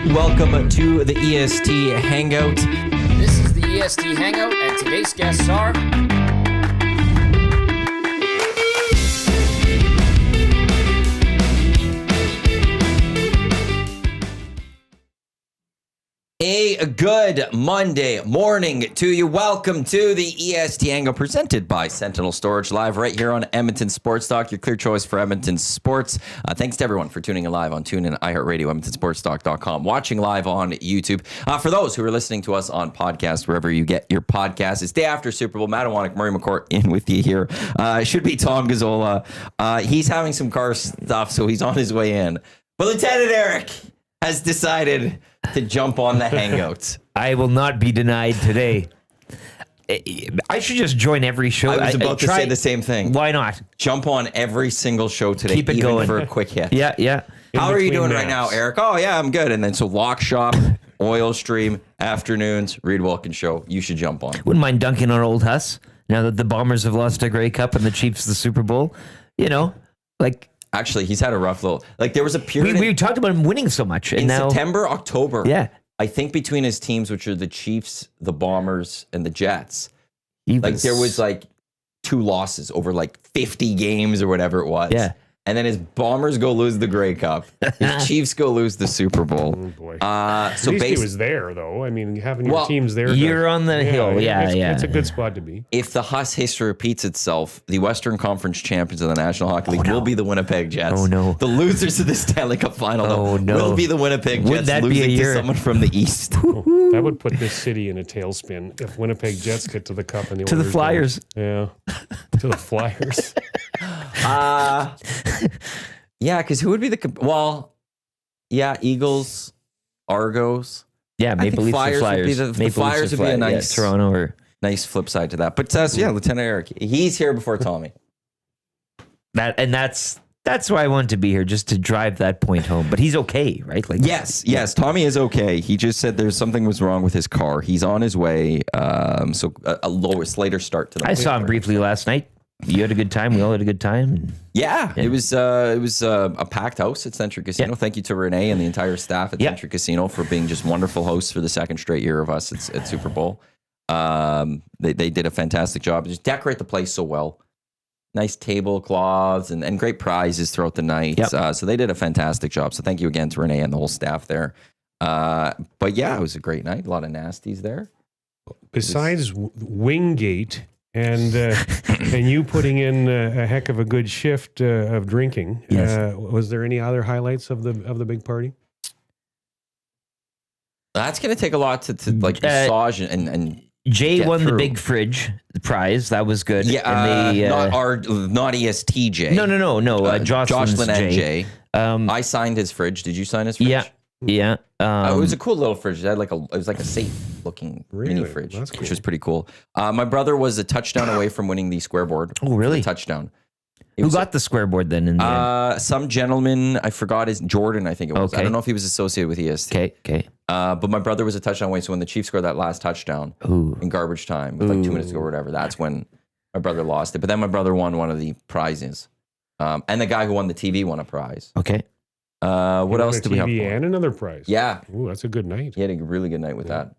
Welcome to the EST Hangout. This is the EST Hangout, and today's guests are... A good Monday morning to you. Welcome to the EST Hangout presented by Sentinel Storage, live right here on Edmonton Sports Talk, your clear choice for Edmonton sports. Thanks to everyone for tuning in live on TuneIn, iHeartRadio, EdmontonSportsTalk.com, watching live on YouTube. For those who are listening to us on podcast, wherever you get your podcast, it's day after Super Bowl. Matt Iwanyk, Murray McCourt in with you here. Should be Tom Gazzola. He's having some car stuff, so he's on his way in. But Lieutenant Eric has decided to jump on the Hangout. I will not be denied today. I should just join every show. I was about to say the same thing. Why not? Jump on every single show today. Keep it even going. for a quick hit. Yeah. How are you doing right now, Eric? Oh, yeah, I'm good. And then so Lock Shop, Oil Stream, Afternoons, Reed Wilkins Show. You should jump on. Wouldn't mind dunking on Old Huss now that the Bombers have lost a Grey Cup and the Chiefs the Super Bowl. You know, like... Actually, he's had a rough little... Like, there was a period... We talked about him winning so much. And in now, September, October, yeah, I think between his teams, which are the Chiefs, the Bombers, and the Jets, there was like 2 losses over like 50 games or whatever it was. Yeah. And then his Bombers go lose the Grey Cup. His Chiefs go lose the Super Bowl. Oh boy. So at least he was there, though. I mean, having your teams there. You're on the hill. Yeah. It's a good spot to be. If the Huss history repeats itself, the Western Conference champions of the National Hockey League will be the Winnipeg Jets. Oh, no. The losers of the Stanley Cup final will be the Winnipeg Would Jets that be losing a year? to someone from the East. That would put this city in a tailspin if Winnipeg Jets get to the Cup and the to the Oilers Flyers. don't. Yeah, to the Flyers. Yeah, because who would be Eagles, Argos. Yeah, Maple Leafs Flyers or Flyers. would be the Flyers would be a nice Toronto or nice flip side to that. But Lieutenant Eric, he's here before Tommy. that's why I wanted to be here, just to drive that point home. But he's okay, right? Like Yes, Tommy is okay. He just said there's something was wrong with his car. He's on his way. So a later start to the. I saw him briefly last night. You had a good time. We all had a good time. Yeah. It was a packed house at Century Casino. Yeah. Thank you to Renee and the entire staff at Century Casino for being just wonderful hosts for the second straight year of us at Super Bowl. They did a fantastic job. Just decorate the place so well. Nice tablecloths and great prizes throughout the night. Yep. So they did a fantastic job. So thank you again to Renee and the whole staff there. But yeah, it was a great night. A lot of nasties there. Besides Wingate and you putting in a heck of a good shift of drinking, was there any other highlights of the big party? That's going to take a lot to massage and Jay won through. the big fridge, the prize. That was good. Yeah, and not ESTJ. No. Jocelyn and Jay. Jay. I signed his fridge. Did you sign his fridge? Yeah. It was a cool little fridge. It had it was like a safe looking mini fridge, That's cool. which was pretty cool. My brother was a touchdown away from winning the square-board. Oh, really? Touchdown. Who got the square board then in the end? Some gentleman, I forgot his Jordan, I think it was. Okay. I don't know if he was associated with EST. Okay. But my brother was a touchdown away, so when the Chiefs scored that last touchdown in garbage time, with like 2 minutes to go or whatever, that's when my brother lost it. But then my brother won one of the prizes. And the guy who won the TV won a prize. Okay. What else did we have? And another prize. Yeah. Ooh, that's a good night. He had a really good night with that.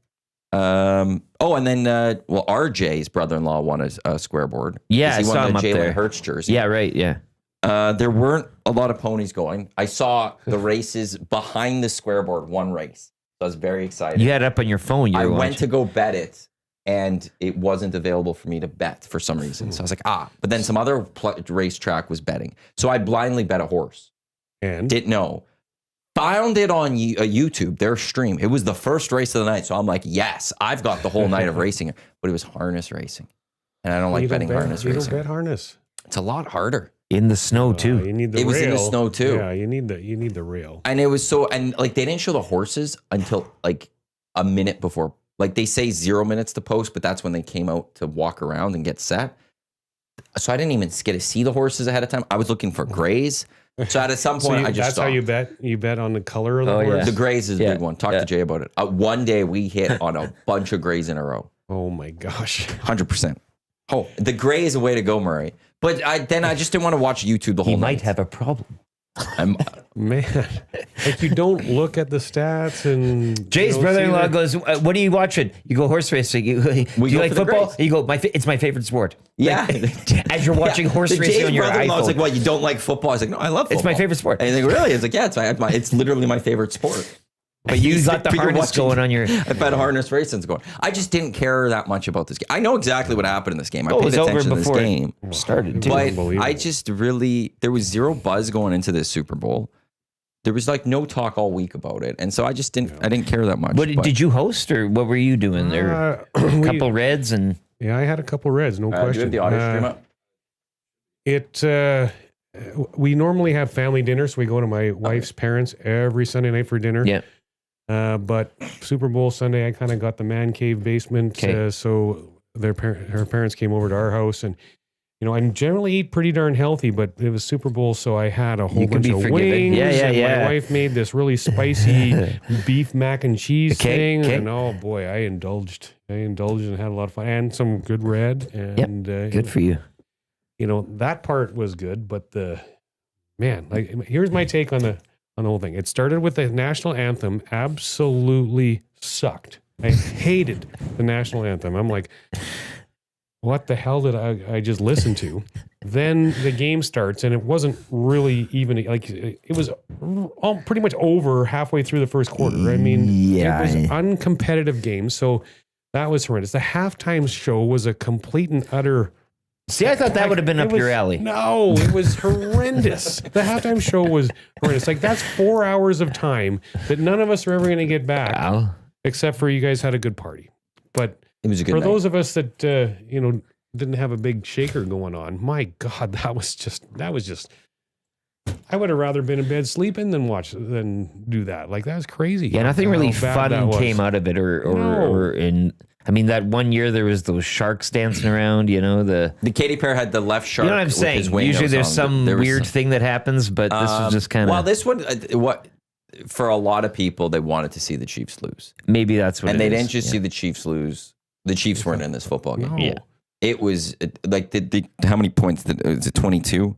And then RJ's brother-in-law won a square board. Yeah, he I won saw him the up Jalen there. Hurts jersey. Yeah, right. Yeah. There weren't a lot of ponies going. I saw the races behind the square board, one race. So I was very excited. You had it up on your phone. I went to go bet it, and it wasn't available for me to bet for some reason. So I was like, But then some other racetrack was betting. So I blindly bet a horse. And Didn't know. Found it on YouTube, their stream. It was the first race of the night. So I'm like, yes, I've got the whole night of racing. But it was harness racing. And I don't like betting harness you racing. don't bet harness. It's a lot harder. in the snow too. You need the It was in the rail. snow too. Yeah, you need the rail. And it was so, and like they didn't show the horses until like a minute before. Like they say 0 minutes to post, but that's when they came out to walk around and get set. So I didn't even get to see the horses ahead of time. I was looking for grays. So at some point, I just that's saw. how you bet. You bet on the color of the Oh, horse. yeah. The grays is a big one. Talk to Jay about it. One day we hit on a bunch of grays in a row. Oh my gosh. 100%. Oh, the gray is a way to go, Murray. But then I just didn't want to watch YouTube the whole He night. might have a problem. I'm, Man, like you don't look at the stats and Jay's you don't brother-in-law see goes, "What are you watching?" You go horse racing. Do you go like for the football? grades. You go, it's my favorite sport. yeah. As you're watching horse racing Jay's on your brother-in-law was iPhone. like, "What? You don't like football?" I was like, "No, I love football. It's my favorite sport. And he's like, "Really?" It's like, "Yeah, it's literally my favorite sport." But you got the You're harness watching- going on your. I've had harness racing's going. I just didn't care that much about this game. I know exactly what happened in this game. I Oh, it paid was over attention to this before it game. started, too. But Unbelievable. I just really, there was zero buzz going into this Super Bowl. There was like no talk all week about it. And so I just didn't, I didn't care that much. What but- did you host, or what were you doing there? A couple Reds and Yeah, I had a couple Reds, no do you question. have the audio stream up? We normally have family dinner, so we go to my wife's parents every Sunday night for dinner. yeah. But Super Bowl Sunday, I kind of got the man cave basement. Okay. So her parents came over to our house, and I generally eat pretty darn healthy, but it was Super Bowl, so I had a whole can bunch be of forgiven. wings. Yeah, and yeah. My wife made this really spicy beef mac and cheese Okay, thing, okay. and oh boy, I indulged and had a lot of fun, and some good red. And Good for you. that part was good, but here's my take on the whole thing. It started with the national anthem absolutely sucked. I hated the national anthem. I'm like, what the hell did I just listen to? Then the game starts, and it wasn't really even like it was all pretty much over halfway through the first quarter. I mean, Yeah. it was an uncompetitive game, so that was horrendous. The halftime show was a complete and utter. See, I thought that would have been It up was- your alley. No, it was horrendous. The halftime show was horrendous. Like, that's 4 hours of time that none of us are ever going to get back, Al. except for you guys had a good party. But It was a good for night. those of us that didn't have a big shaker going on, my God, that was just. I would have rather been in bed sleeping than do that. Like, that was crazy. Yeah, nothing How really bad that fun was. came out of it, No. or in. I mean, that one year there was those sharks dancing around. The. The Katy Perry had the left shark. You know what I'm with saying? his wing Usually nose there's on. some There was weird some- thing that happens, but this was just kind of. Well, this one, for a lot of people, they wanted to see the Chiefs lose. Maybe that's what And it they is. didn't just see the Chiefs lose. The Chiefs weren't in this football game. No. Yeah. It was like, how many points? Is it 22?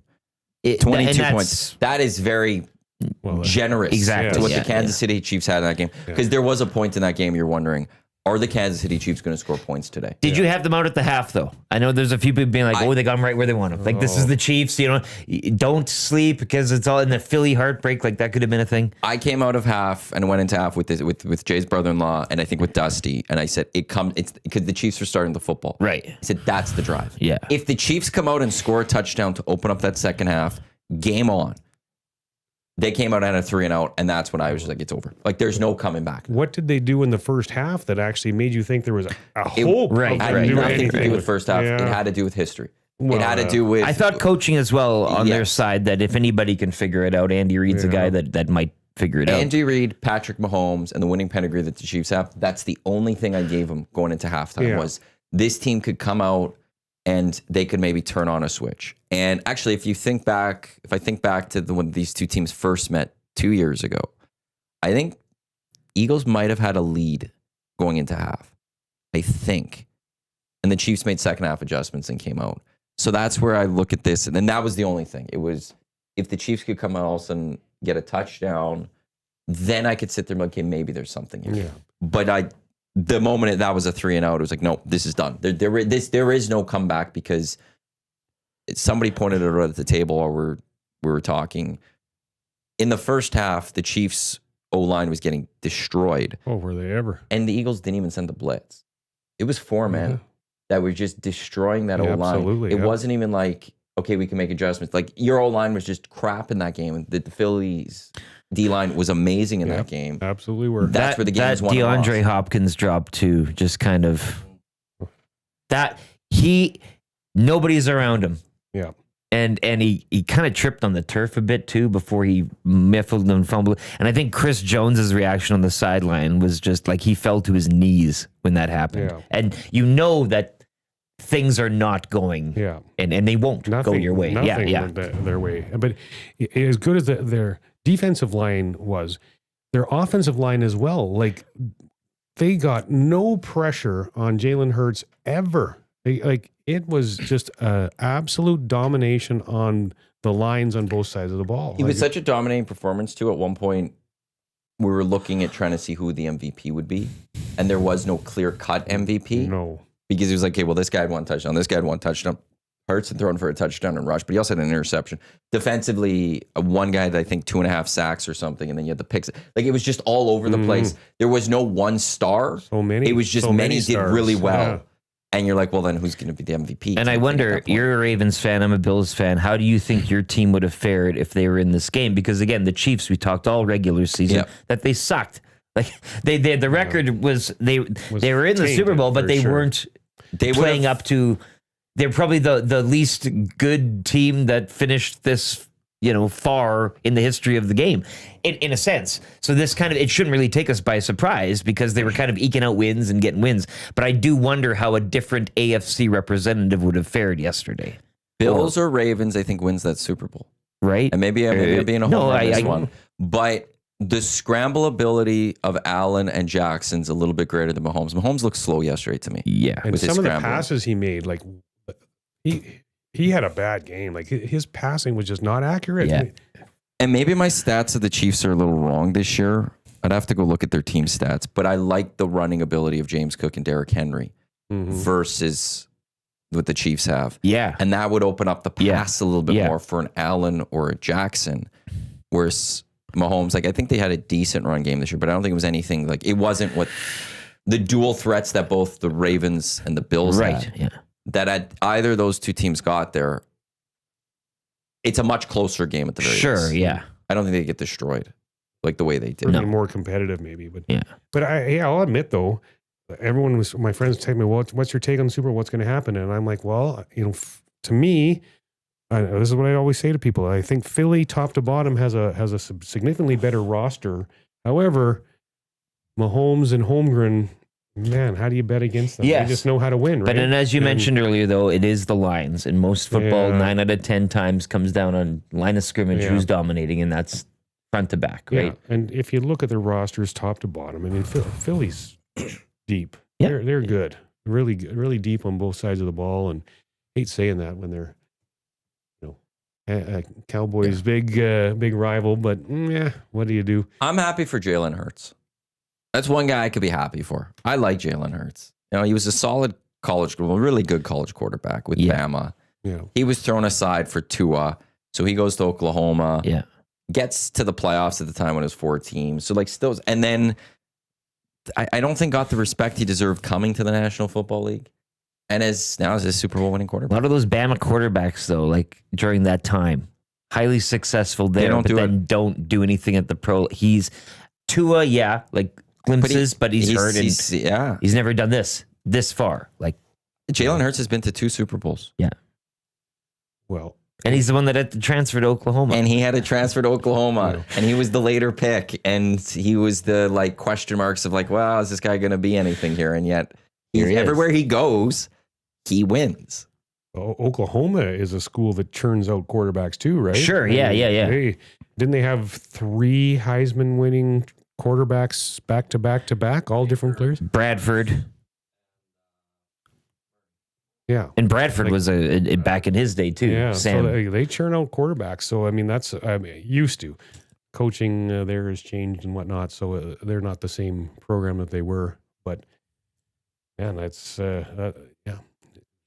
And 22 that's- points. That is very Well, generous Exactly, to what yeah, the Kansas City Chiefs had in that game. Because there was a point in that game you're wondering, are the Kansas City Chiefs going to score points today? Did you have them out at the half, though? I know there's a few people being like, they got them right where they want them. Like, this is the Chiefs, don't sleep because it's all in the Philly heartbreak. Like, that could have been a thing. I came out of half and went into half with Jay's brother-in-law and I think with Dusty, and I said it's because the Chiefs are starting the football. Right. I said that's the drive. Yeah. If the Chiefs come out and score a touchdown to open up that second half, game on. They came out and had a 3-and-out, and that's when I was just like, it's over. Like, there's no coming back. what did they do in the first half that actually made you think there was a hope? right, of It them had doing nothing to anything do with first half. Yeah. It had to do with history. Well, it had to do with. I thought coaching as well on their Yes. side, that if anybody can figure it out, Andy Reid's a guy that might figure it out. Andy Reid, Patrick Mahomes, and the winning pedigree that the Chiefs have. That's the only thing I gave them going into halftime was this team could come out and they could maybe turn on a switch. And actually, if I think back to when these two teams first met 2 years ago, I think Eagles might have had a lead going into half. I think. And the Chiefs made second half adjustments and came out. So that's where I look at this. And then that was the only thing. It was if the Chiefs could come out all of a sudden, get a touchdown, then I could sit there and be like, okay, maybe there's something here. Yeah. But the moment that was a 3-and-out, it was like, no, this is done. There is no comeback because somebody pointed it out at the table while we were talking. In the first half, the Chiefs' O-line was getting destroyed. Oh, were they ever? And the Eagles didn't even send the blitz. It was 4 men that were just destroying that Yeah, O-line. absolutely, It yeah. wasn't even like, okay, we can make adjustments. Like, your O-line was just crap in that game. The Phillies' D-line was amazing in that game. Absolutely were. That's where the game's that won and lost. DeAndre Hopkins drop too, just kind of that nobody's around him. Yeah. And he kind of tripped on the turf a bit too before he miffled and fumbled. And I think Chris Jones's reaction on the sideline was just like he fell to his knees when that happened. Yeah. And you know that things are not going Yeah. and they won't go your way. Nothing Yeah. went their way. But as good as their defensive line was, their offensive line as well. Like, they got no pressure on Jalen Hurts ever Like it was just absolute domination on the lines on both sides of the ball. He was such a dominating performance too. At one point, we were looking at trying to see who the MVP would be, and there was no clear-cut MVP. No. Because he was like, okay, well, this guy had one touchdown, this guy had one touchdown. Hurts had thrown for a touchdown and rush, but he also had an interception. Defensively, one guy had, I think, 2.5 sacks or something, and then you had the picks. Like, it was just all over the place. There was no one star. So many. It was just so many did stars. really well. Yeah. And you're like, well, then who's going to be the MVP? And I wonder, you're a Ravens fan, I'm a Bills fan. How do you think your team would have fared if they were in this game? Because again, the Chiefs, we talked all regular season that they sucked. Like the record was they were in the Super Bowl, but they weren't playing up to. They're probably the least good team that finished this, far in the history of the game, in a sense. So this it shouldn't really take us by surprise because they were kind of eking out wins and getting wins. But I do wonder how a different AFC representative would have fared yesterday. Bills or Ravens, I think, wins that Super Bowl. Right? And maybe I'm being a homer on this one. But the scramble ability of Allen and Jackson's a little bit greater than Mahomes. Mahomes looked slow yesterday to me. Yeah. And some of the passes he made, like he had a bad game. Like his passing was just not accurate. Yeah. And maybe my stats of the Chiefs are a little wrong this year. I'd have to go look at their team stats, but I like the running ability of James Cook and Derrick Henry versus what the Chiefs have. Yeah. And that would open up the pass a little bit more for an Allen or a Jackson. Whereas Mahomes, I think they had a decent run game this year, but I don't think it was anything it wasn't what the dual threats that both the Ravens and the Bills had. Yeah. That at either of those two teams got there, it's a much closer game at the very least. Yeah. I don't think they get destroyed like the way they did. Or more competitive, maybe. But I'll admit though, my friends tell me, well, what's your take on the Super Bowl? What's going to happen? And I'm like, well, to me, this is what I always say to people. I think Philly, top to bottom, has a significantly better roster. However, Mahomes and Holmgren, man, how do you bet against them? Yes. They just know how to win, right? But as you mentioned earlier, though, it is the lines. In most football, 9 out of 10 times comes down on line of scrimmage, who's dominating, and that's front to back, right? Yeah. And if you look at their rosters top to bottom, I mean, Philly's deep. Yeah. They're good. Really good, really deep on both sides of the ball. And I hate saying that when they're, Cowboys' big rival, but what do you do? I'm happy for Jalen Hurts. That's one guy I could be happy for. I like Jalen Hurts. He was a solid really good college quarterback with Bama. Yeah. He was thrown aside for Tua, so he goes to Oklahoma. Yeah. Gets to the playoffs at the time when it was 4 teams. So still, and then I don't think got the respect he deserved coming to the National Football League. And now as a Super Bowl winning quarterback. A lot of those Bama quarterbacks, though, during that time, highly successful there, don't do anything at the pro. He's Tua, glimpses, but he's hurt. He's never done this far. Jalen Hurts has been to 2 Super Bowls. Yeah. Well, and he's the one that had to transfer to Oklahoma. And he had to transfer to Oklahoma. And he was the later pick. And he was the question marks of well, is this guy going to be anything here? And yet everywhere he goes, he wins. Oklahoma is a school that churns out quarterbacks too, right? Sure. Yeah. Didn't they have 3 Heisman winning quarterbacks back to back to back, all different players? Bradford. Yeah. And Bradford was back in his day too. Yeah. Sam. So they churn out quarterbacks. So, that's used to. Coaching there has changed and whatnot. So they're not the same program that they were. But, man, that's,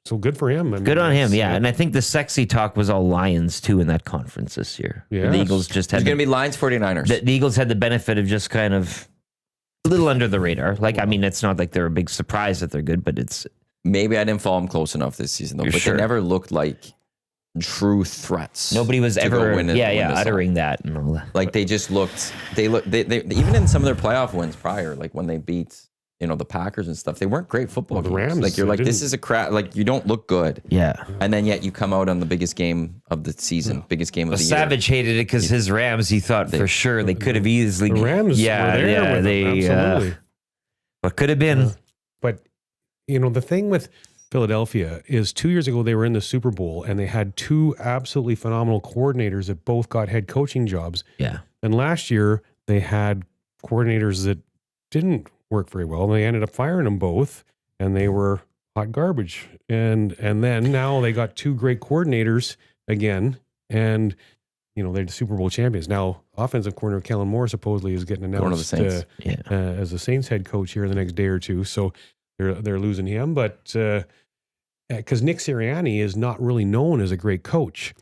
So good for him. Good on him, yeah. And I think the sexy talk was all Lions, too, in that conference this year. Yeah. The Eagles just had... It's going to be Lions 49ers. The Eagles had the benefit of just kind of a little under the radar. It's not like they're a big surprise that they're good, but it's... Maybe I didn't follow them close enough this season, though. But they never looked like true threats. Nobody was ever uttering that and all that. They just looked... They even in some of their playoff wins prior, when they beat... the Packers and stuff, they weren't great football games. Rams, this is a crap. You don't look good. Yeah. And then yet you come out on the biggest game of the season, biggest game of the year. Savage hated it because his Rams, he thought for sure they could have easily. The Rams were there with him, absolutely. What could have been. But, the thing with Philadelphia is 2 years ago they were in the Super Bowl and they had 2 absolutely phenomenal coordinators that both got head coaching jobs. Yeah. And last year they had coordinators that didn't work very well. And they ended up firing them both, and they were hot garbage. And then now they got two great coordinators again, and they're the Super Bowl champions. Now, offensive coordinator Kellen Moore supposedly is getting announced Saints. As a Saints head coach here in the next day or two. So they're losing him, but because Nick Sirianni is not really known as a great coach,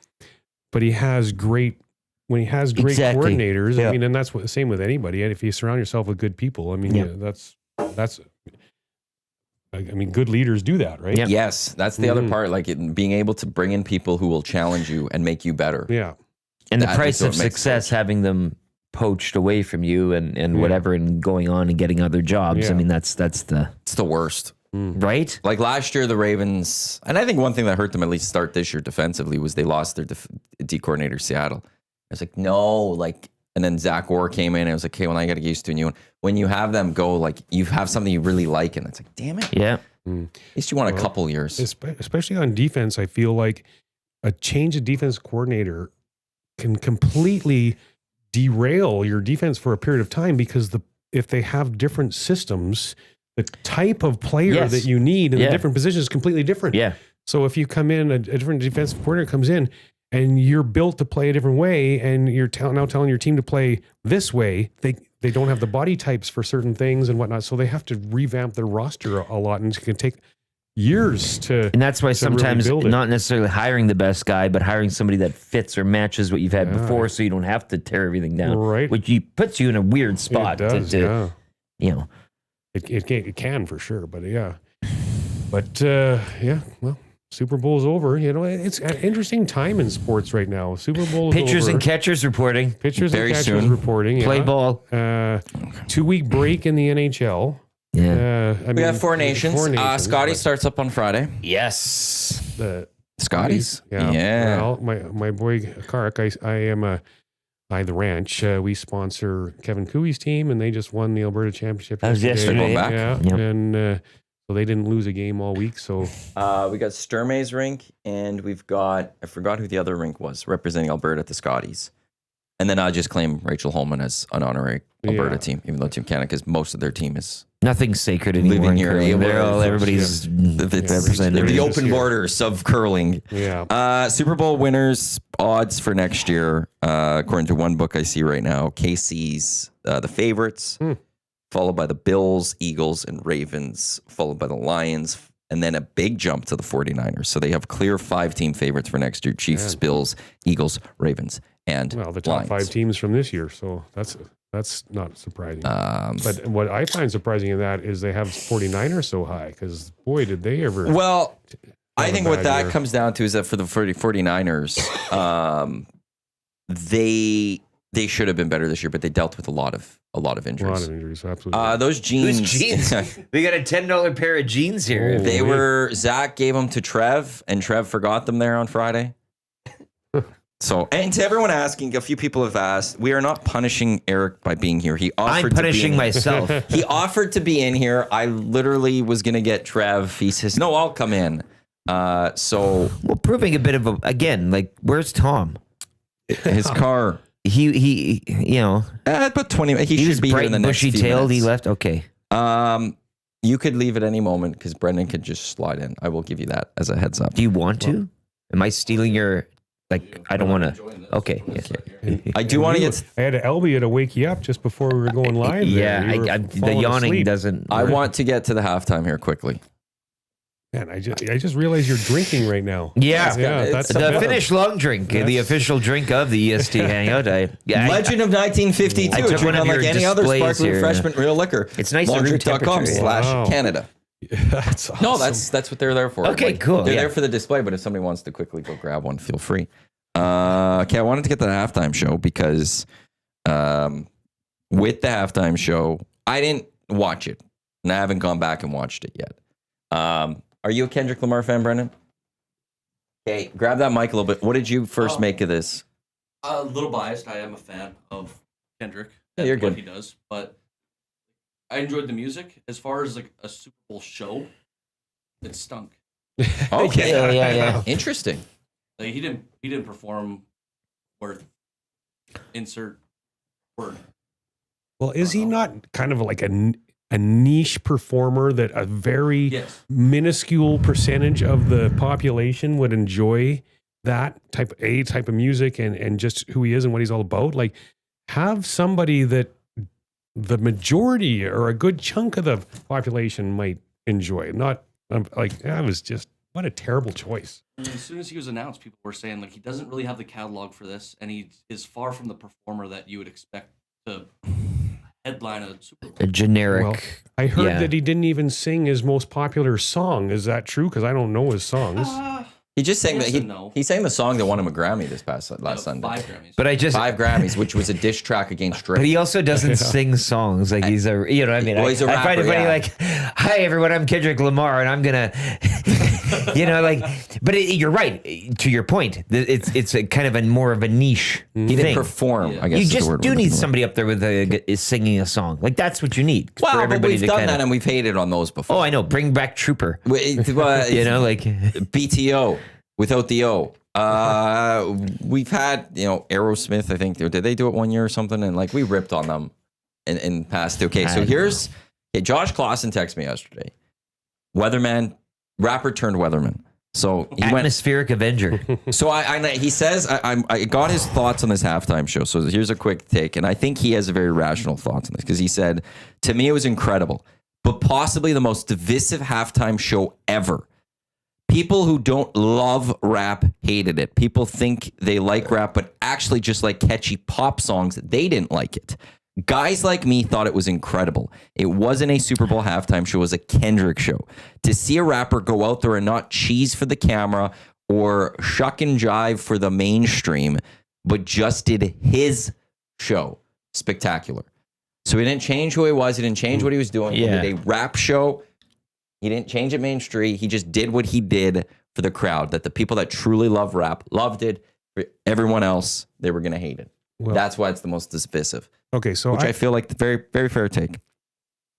but he has great coordinators. Yeah. I mean, and that's the same with anybody. And if you surround yourself with good people, I mean, that's. I mean, good leaders do that, right? Yeah. Yes, that's the other part. Like being able to bring in people who will challenge you and make you better. Yeah. And the That price is what of makes success, having them poached away from you and whatever, and going on and getting other jobs. Yeah. I mean, that's the It's the worst. right. Like last year, the Ravens, and I think one thing that hurt them at least start this year defensively was they lost their D coordinator, Seattle. I was like, no, and then Zach Orr came in and I was like, okay, well, I got to get used to a new one. When you have them go, like you have something you really like, and it's like, damn it. Yeah. At least you want a couple years. Especially on defense, I feel like a change of defense coordinator can completely derail your defense for a period of time, because if they have different systems, the type of player that you need in the different positions is completely different. Yeah. So if you come in, a different defensive coordinator comes in, and you're built to play a different way, and you're now telling your team to play this way, they don't have the body types for certain things and whatnot, so they have to revamp their roster a lot, and it can take years to. And that's why sometimes really build it. not necessarily hiring the best guy, but hiring somebody that fits or matches what you've had before, so you don't have to tear everything down. Right. Which puts you in a weird spot. It does, yeah. It can for sure, but yeah. But well, Super Bowl's over. It's an interesting time in sports right now. Super Bowl is pitchers over. and catchers reporting. Pitchers Very and catchers soon. reporting. Play yeah. ball. 2-week break in the NHL. Yeah. We have Four Nations. Scotty but starts up on Friday. Yes. the Scotty's? Yeah. Well, my boy Kark, I the ranch. We sponsor Kevin Cooey's team, and they just won the Alberta Championship. That was yesterday. Going back. Yeah, Yep. and so they didn't lose a game all week. So We got Sturmay's rink, and we've got, I forgot who the other rink was, representing Alberta at the Scotties. And then I just claim Rachel Holman as an honorary Alberta team, even though Team Canada, because most of their team is Nothing's sacred anymore. living in here. curling. Yeah, They're well, all, everybody's represented. the Just open here. borders of curling. yeah, Super Bowl winners odds for next year, according to one book I see right now, KC's the favorites, followed by the Bills, Eagles, and Ravens, followed by the Lions, and then a big jump to the 49ers. So they have clear 5-team favorites for next year: Chiefs, Bills, Eagles, Ravens, and well, the top Lions. 5 teams from this year. So that's not surprising. But what I find surprising in that is they have 49ers so high, because boy, did they ever. Well, I have a think what bad that year. comes down to is that for the 49ers, they should have been better this year, but they dealt with a lot of a lot injuries. of injuries, absolutely. Those jeans. Whose jeans? We got a $10 pair of jeans here. Oh. They were, Zach gave them to Trev, and Trev forgot them there on Friday. So, and to everyone asking, a few people have asked, we are not punishing Eric by being here. He offered I'm punishing to be in, myself. He offered to be in here. I literally was going to get Trev. He says, no, I'll come in. So Well, proving a bit of again, like, where's Tom? his car, He about 20 minutes. He was should be here bright in the and next few bushy-tailed. He minutes. left. Okay. You could leave at any moment because Brendan could just slide in. I will give you that as a heads up. Do you want to? Am I stealing your? Like, I don't want to. Okay. Yeah. I do want to get. I had to Elby to wake you up just before we were going live. Yeah, there. You were the falling yawning asleep. doesn't. I want to get to the halftime here quickly. Man, I just realized you're drinking right now. Yeah, That's the something. Finnish long drink, the official drink of the EST Hangout. Legend of 1952. I took Drink one of unlike your any other displays sparkling here. refreshment, real liquor. It's nice at room Longdrink.com temperature. Wow. /Canada. That's awesome. No, that's what they're there for. Okay, cool, They're yeah. there for the display, but if somebody wants to quickly go grab one, feel free. Okay, I wanted to get to the halftime show because with the halftime show, I didn't watch it, and I haven't gone back and watched it yet. Are you a Kendrick Lamar fan, Brendan? Okay, grab that mic a little bit. What did you first make of this? A little biased. I am a fan of Kendrick Yeah, and you're what good. he does, but I enjoyed the music. As far as like a Super Bowl show, it stunk. Okay, Yeah. interesting. Like he didn't perform worth insert word. Well, is he not kind of like a a niche performer that a very minuscule percentage of the population would enjoy that type of music and just who he is and what he's all about. Like, have somebody that the majority or a good chunk of the population might enjoy. Not like, that was just, what a terrible choice. As soon as he was announced, people were saying like he doesn't really have the catalog for this, and he is far from the performer that you would expect to headline a Super Bowl. A generic. Well, I heard that he didn't even sing his most popular song. Is that true? Because I don't know his songs. He just sang no. he sang the song that won him a Grammy last Sunday. 5 Grammys. But 5 Grammys, which was a diss track against Drake. But he also doesn't sing songs. Like, he's a, you know what I mean? Well, he's a I find it rapper, funny, like, hi, everyone, I'm Kendrick Lamar, and I'm going to, you know, like, but you're right. To your point, it's a kind of a more of a niche He thing. didn't perform, I guess. You is the just word do we're need looking for. somebody up there with is singing a song. Like, that's what you need. for Well, but everybody we've to done kinda- that and we've hated on those before. Oh, I know. Bring back Trooper. You know, like BTO without the O. We've had, Aerosmith, I think. Did they do it one year or something? And like we ripped on them in past. Okay, so here's Josh Clausen texted me yesterday. Weatherman, rapper turned weatherman. So he atmospheric Avenger. So he says I got his thoughts on this halftime show. So here's a quick take, and I think he has a very rational thoughts on this because he said, "To me, it was incredible, but possibly the most divisive halftime show ever. People who don't love rap hated it. People think they like rap, but actually just like catchy pop songs, they didn't like it. Guys like me thought it was incredible. It wasn't a Super Bowl halftime show, it was a Kendrick show. To see a rapper go out there and not cheese for the camera or shuck and jive for the mainstream, but just did his show. Spectacular. So he didn't change who he was. He didn't change what he was doing. He did a rap show. He didn't change it mainstream. He just did what he did for the crowd, that the people that truly love rap loved it. For everyone else, they were going to hate it. Well, that's why it's the most divisive. Okay, so I feel like the very, very fair take.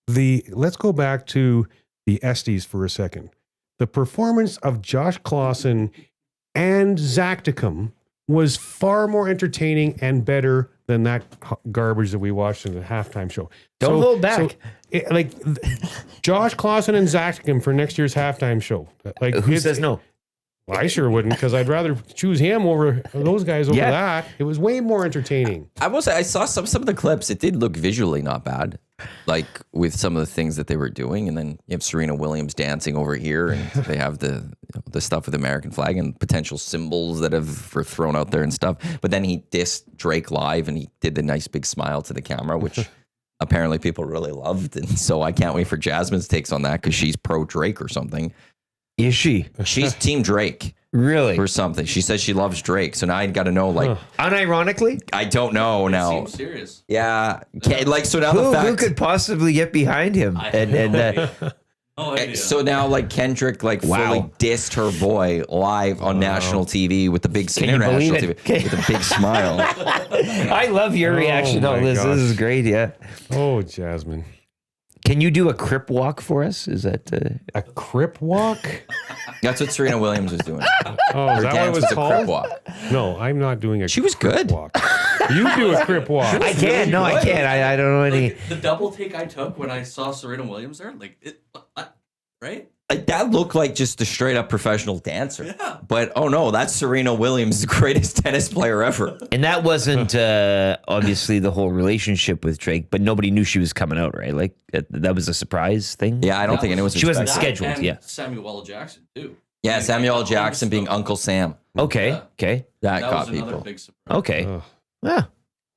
Let's go back to the Estes for a second. The performance of Josh Clausen and Zacticum was far more entertaining and better than that garbage that we watched in the halftime show. Don't hold back. Josh Clausen and Zacticum for next year's halftime show. Like, who says no? Well, I sure wouldn't, because I'd rather choose him over those guys over that. It was way more entertaining. I will say I saw some of the clips. It did look visually not bad, like with some of the things that they were doing. And then you have Serena Williams dancing over here, and they have the stuff with the American flag and potential symbols that were thrown out there and stuff. But then he dissed Drake live, and he did the nice big smile to the camera, which apparently people really loved. And so I can't wait for Jasmine's takes on that, because she's pro Drake or something. Is she? She's Team Drake. Really? Or something. She says she loves Drake. So now I got to know, like... Unironically? I don't know now. Seems serious. Yeah. Like, so now the fact... Who could possibly get behind him? So now, like, Kendrick, fully dissed her boy live on national TV with the big... international TV with a big smile. I love your reaction to all this. Gosh. This is great, yeah. Oh, Jasmine. Can you do a crip walk for us? Is that a crip walk? That's what Serena Williams was doing. Oh, is that what it was A crip called? walk. No, I'm not doing a. She was good. Walk. You do a crip walk. I can't. No, I can't. I don't know any. The double take I took when I saw Serena Williams there, right? That looked like just a straight up professional dancer. Yeah. But oh no, that's Serena Williams, the greatest tennis player ever. And that wasn't obviously the whole relationship with Drake, but nobody knew she was coming out, right? Like that was a surprise thing. Yeah, I don't think anyone was. She wasn't expecting scheduled. And Yeah. Samuel L. Jackson too. Yeah, Samuel L. Jackson being Uncle Sam. Okay. Yeah. Okay. That That got was another people. big surprise. Okay. Ugh. Yeah.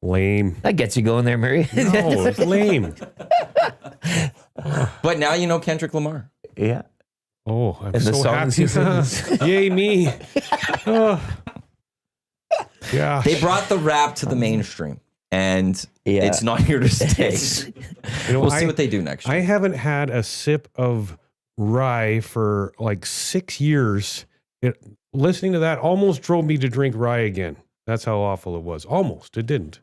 Lame. That gets you going there, Murray. No, it's lame. But now you know Kendrick Lamar. Yeah. Oh, I'm And the so songs he sings. happy. Yay, me. Oh. Yeah. They brought the rap to the mainstream, and it's not here to stay. We'll see what they do next year. I haven't had a sip of rye for like 6 years. Listening to that almost drove me to drink rye again. That's how awful it was. Almost. It didn't.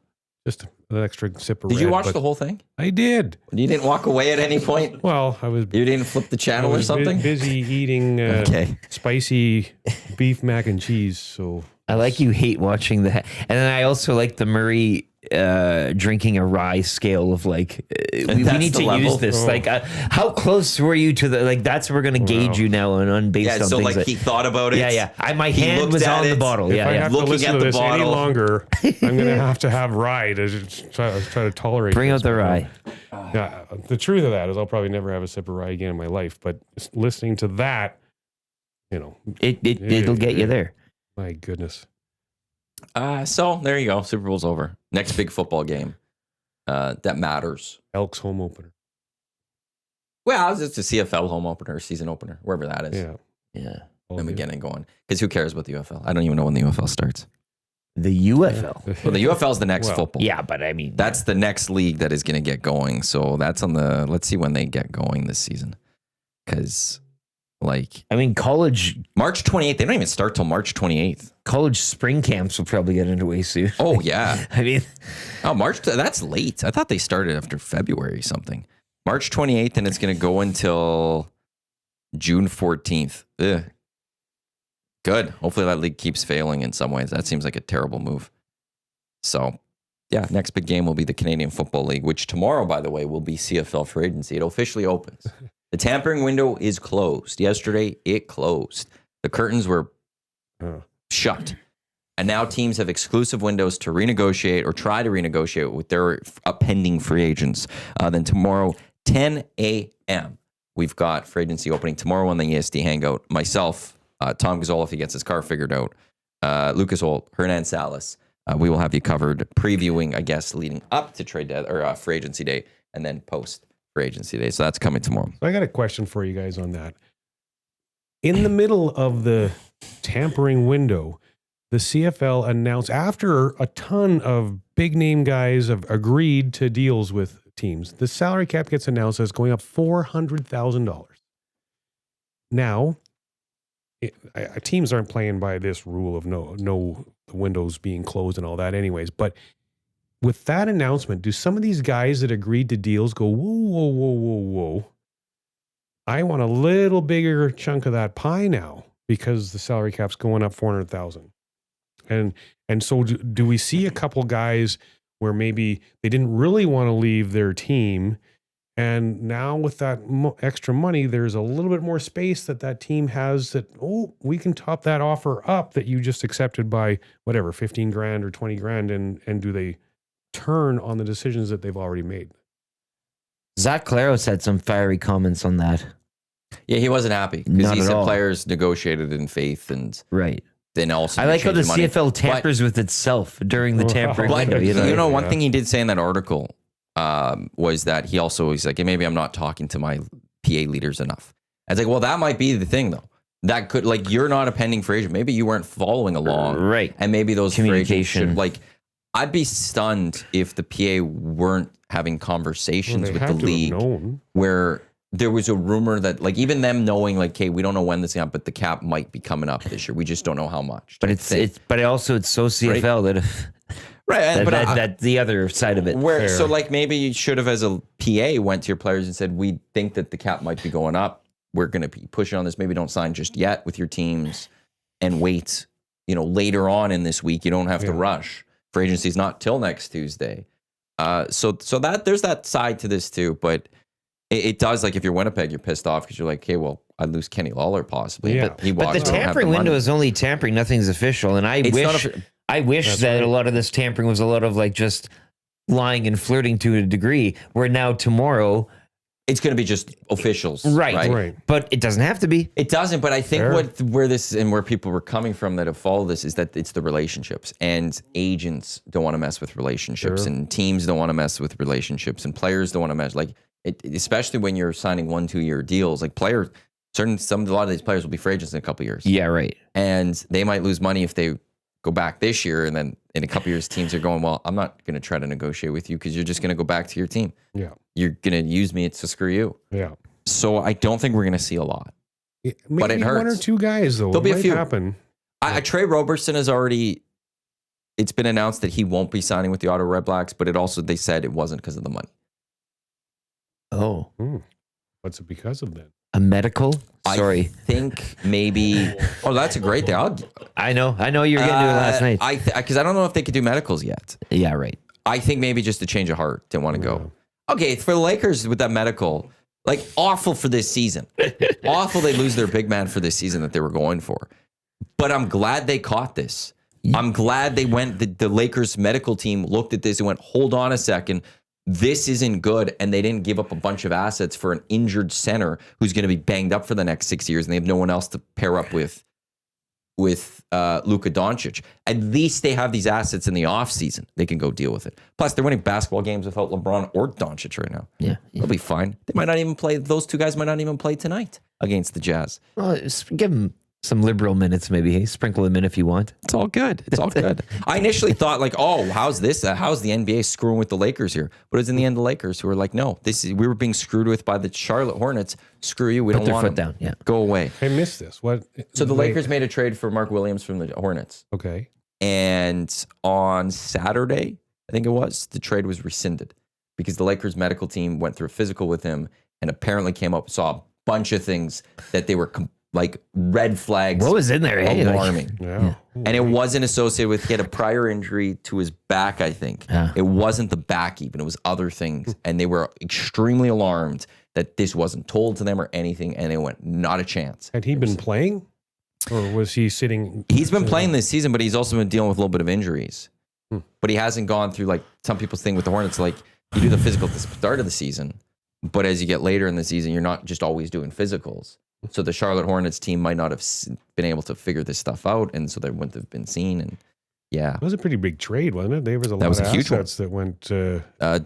Just an extra sip of Did you red, watch but the whole thing? I did. You didn't walk away at any point? Well, I was. You didn't flip the channel or something? Busy eating spicy beef mac and cheese. So I like you hate watching that. And then I also like the Murray drinking a rye scale of like, we need to use this. Oh. Like, how close were you to the, like, that's what we're going to gauge you now on based on so things like that, he thought about it. Yeah. My He hand looked was at on the it. bottle. if I have to Looking listen at to the this any bottle. longer, I'm going to have rye to try to tolerate. Bring this. out the rye. Yeah, the truth of that is I'll probably never have a sip of rye again in my life. But listening to that, It'll get you there. My goodness. So there you go. Super Bowl's over. Next big football game that matters. Elks home opener. Well, it's a CFL home opener, season opener, wherever that is. Yeah. Then we get it going. Because who cares about the UFL? I don't even know when the UFL starts. The UFL. Well, the UFL is the next football. Yeah, but I mean, That's the next league that is going to get going. So that's on the, let's see when they get going this season. Because, like, college March 28th, they don't even start till March 28th. college spring camps will probably get underway soon. Oh, yeah. I mean, March, that's late. I thought they started after February or something. March 28th, and it's going to go until June 14th. Ugh. Good. Hopefully that league keeps failing in some ways. That seems like a terrible move. So, yeah, next big game will be the Canadian Football League, which tomorrow, by the way, will be CFL free agency. It officially opens. The tampering window is closed. Yesterday, it closed. The curtains were shut. And now teams have exclusive windows to renegotiate or try to renegotiate with their pending free agents. Then tomorrow, 10 a.m., we've got free agency opening tomorrow on the EST Hangout. Myself, Tom Gazzola, if he gets his car figured out, Lucas Holt, Hernan Salas. We will have you covered previewing, I guess, leading up to trade day or free agency day and then post free agency day. So that's coming tomorrow. So I got a question for you guys on that. In the middle of the tampering window, the CFL announced, after a ton of big name guys have agreed to deals with teams, the salary cap gets announced as going up $400,000. Now, teams aren't playing by this rule of no windows being closed and all that anyways. But with that announcement, do some of these guys that agreed to deals go, whoa, I want a little bigger chunk of that pie now because the salary cap's going up $400,000. And so do we see a couple guys where maybe they didn't really want to leave their team, and now with that extra money, there's a little bit more space that team has that, we can top that offer up that you just accepted by whatever, 15 grand or 20 grand. And do they turn on the decisions that they've already made? Zach Claros had some fiery comments on that. Yeah, he wasn't happy because he said players negotiated in faith and right. Then also, I like how the CFL tampers with itself during the tampering window. One thing he did say in that article was that he's like, maybe I'm not talking to my PA leaders enough. I was like, well, that might be the thing though. That could, like, you're not a pending free agent. Maybe you weren't following along, right? And maybe those free agents communication. should, like, I'd be stunned if the PA weren't having conversations with the league where there was a rumor that, like, even them knowing, like, hey, we don't know when this is up, but the cap might be coming up this year. We just don't know how much. But it's so CFL right? That Right, that's the other side of it. So, like, maybe you should have, as a PA, went to your players and said, we think that the cap might be going up. We're going to be pushing on this. Maybe don't sign just yet with your teams and wait, later on in this week. You don't have to rush. Free agency is not till next Tuesday. So that there's that side to this too, but it does, like, if you're Winnipeg, you're pissed off because you're like, hey, well, I'd lose Kenny Lawler possibly. Yeah. But the tampering window is only tampering. Nothing's official. And I wish that a lot of this tampering was a lot of, like, just lying and flirting to a degree, where now tomorrow it's going to be just officials. Right. But it doesn't have to be. It doesn't. But I think where people were coming from that have followed this is that it's the relationships, and agents don't want to mess with relationships, and teams don't want to mess with relationships, and players don't want to mess, like, especially when you're signing 1-2 year deals, like a lot of these players will be free agents in a couple years. Yeah. Right. And they might lose money if they go back this year, and then in a couple years, teams are going, well, I'm not going to try to negotiate with you because you're just going to go back to your team. Yeah. You're going to use me to screw you. Yeah. So I don't think we're going to see a lot. But it hurts. 1 or 2 guys, though. There'll be a few. Happen. Trey Robertson has already, it's been announced that he won't be signing with the Ottawa Red Blacks, but they said it wasn't because of the money. Oh, What's it because of then? a medical? Sorry. I think maybe. Oh, that's a great thing. I know you were getting to it last night. Because I don't know if they could do medicals yet. Yeah, right. I think maybe just a change of heart. Didn't want to go. Okay, for the Lakers with that medical, like awful for this season. Awful they lose their big man for this season that they were going for. But I'm glad they caught this. I'm glad they went, the Lakers medical team looked at this and went, hold on a second. This isn't good. And they didn't give up a bunch of assets for an injured center who's going to be banged up for the next 6 years. And they have no one else to pair up with Luka Doncic. At least they have these assets in the offseason. They can go deal with it. Plus, they're winning basketball games without LeBron or Doncic right now. Yeah. They'll be fine. They might not even play. Those two guys might not even play tonight against the Jazz. Well, just give them some liberal minutes, maybe. Hey, sprinkle them in if you want. It's all good. It's all good. I initially thought like, oh, how's this? How's the NBA screwing with the Lakers here? But it's in the end the Lakers who were like, no, we were being screwed with by the Charlotte Hornets. Screw you. We Put don't their want foot them. down. Yeah. Go away. I missed this. What? So the Lakers made a trade for Mark Williams from the Hornets. Okay. And on Saturday, I think it was, the trade was rescinded because the Lakers medical team went through a physical with him and apparently came up, saw a bunch of things that they were like red flags. What was in there? Hey, alarming. Yeah. And it wasn't associated with, he had a prior injury to his back, I think. Yeah. It wasn't the back even, it was other things. And they were extremely alarmed that this wasn't told to them or anything. And they went, not a chance. Had he been playing? Or was he sitting? He's been playing this season, but he's also been dealing with a little bit of injuries. But he hasn't gone through like some people's thing with the Hornets, like you do the physical at the start of the season, but as you get later in the season, you're not just always doing physicals. So the Charlotte Hornets team might not have been able to figure this stuff out, and so they wouldn't have been seen. And yeah, It was a pretty big trade, wasn't it? There was a lot was of a huge assets that went.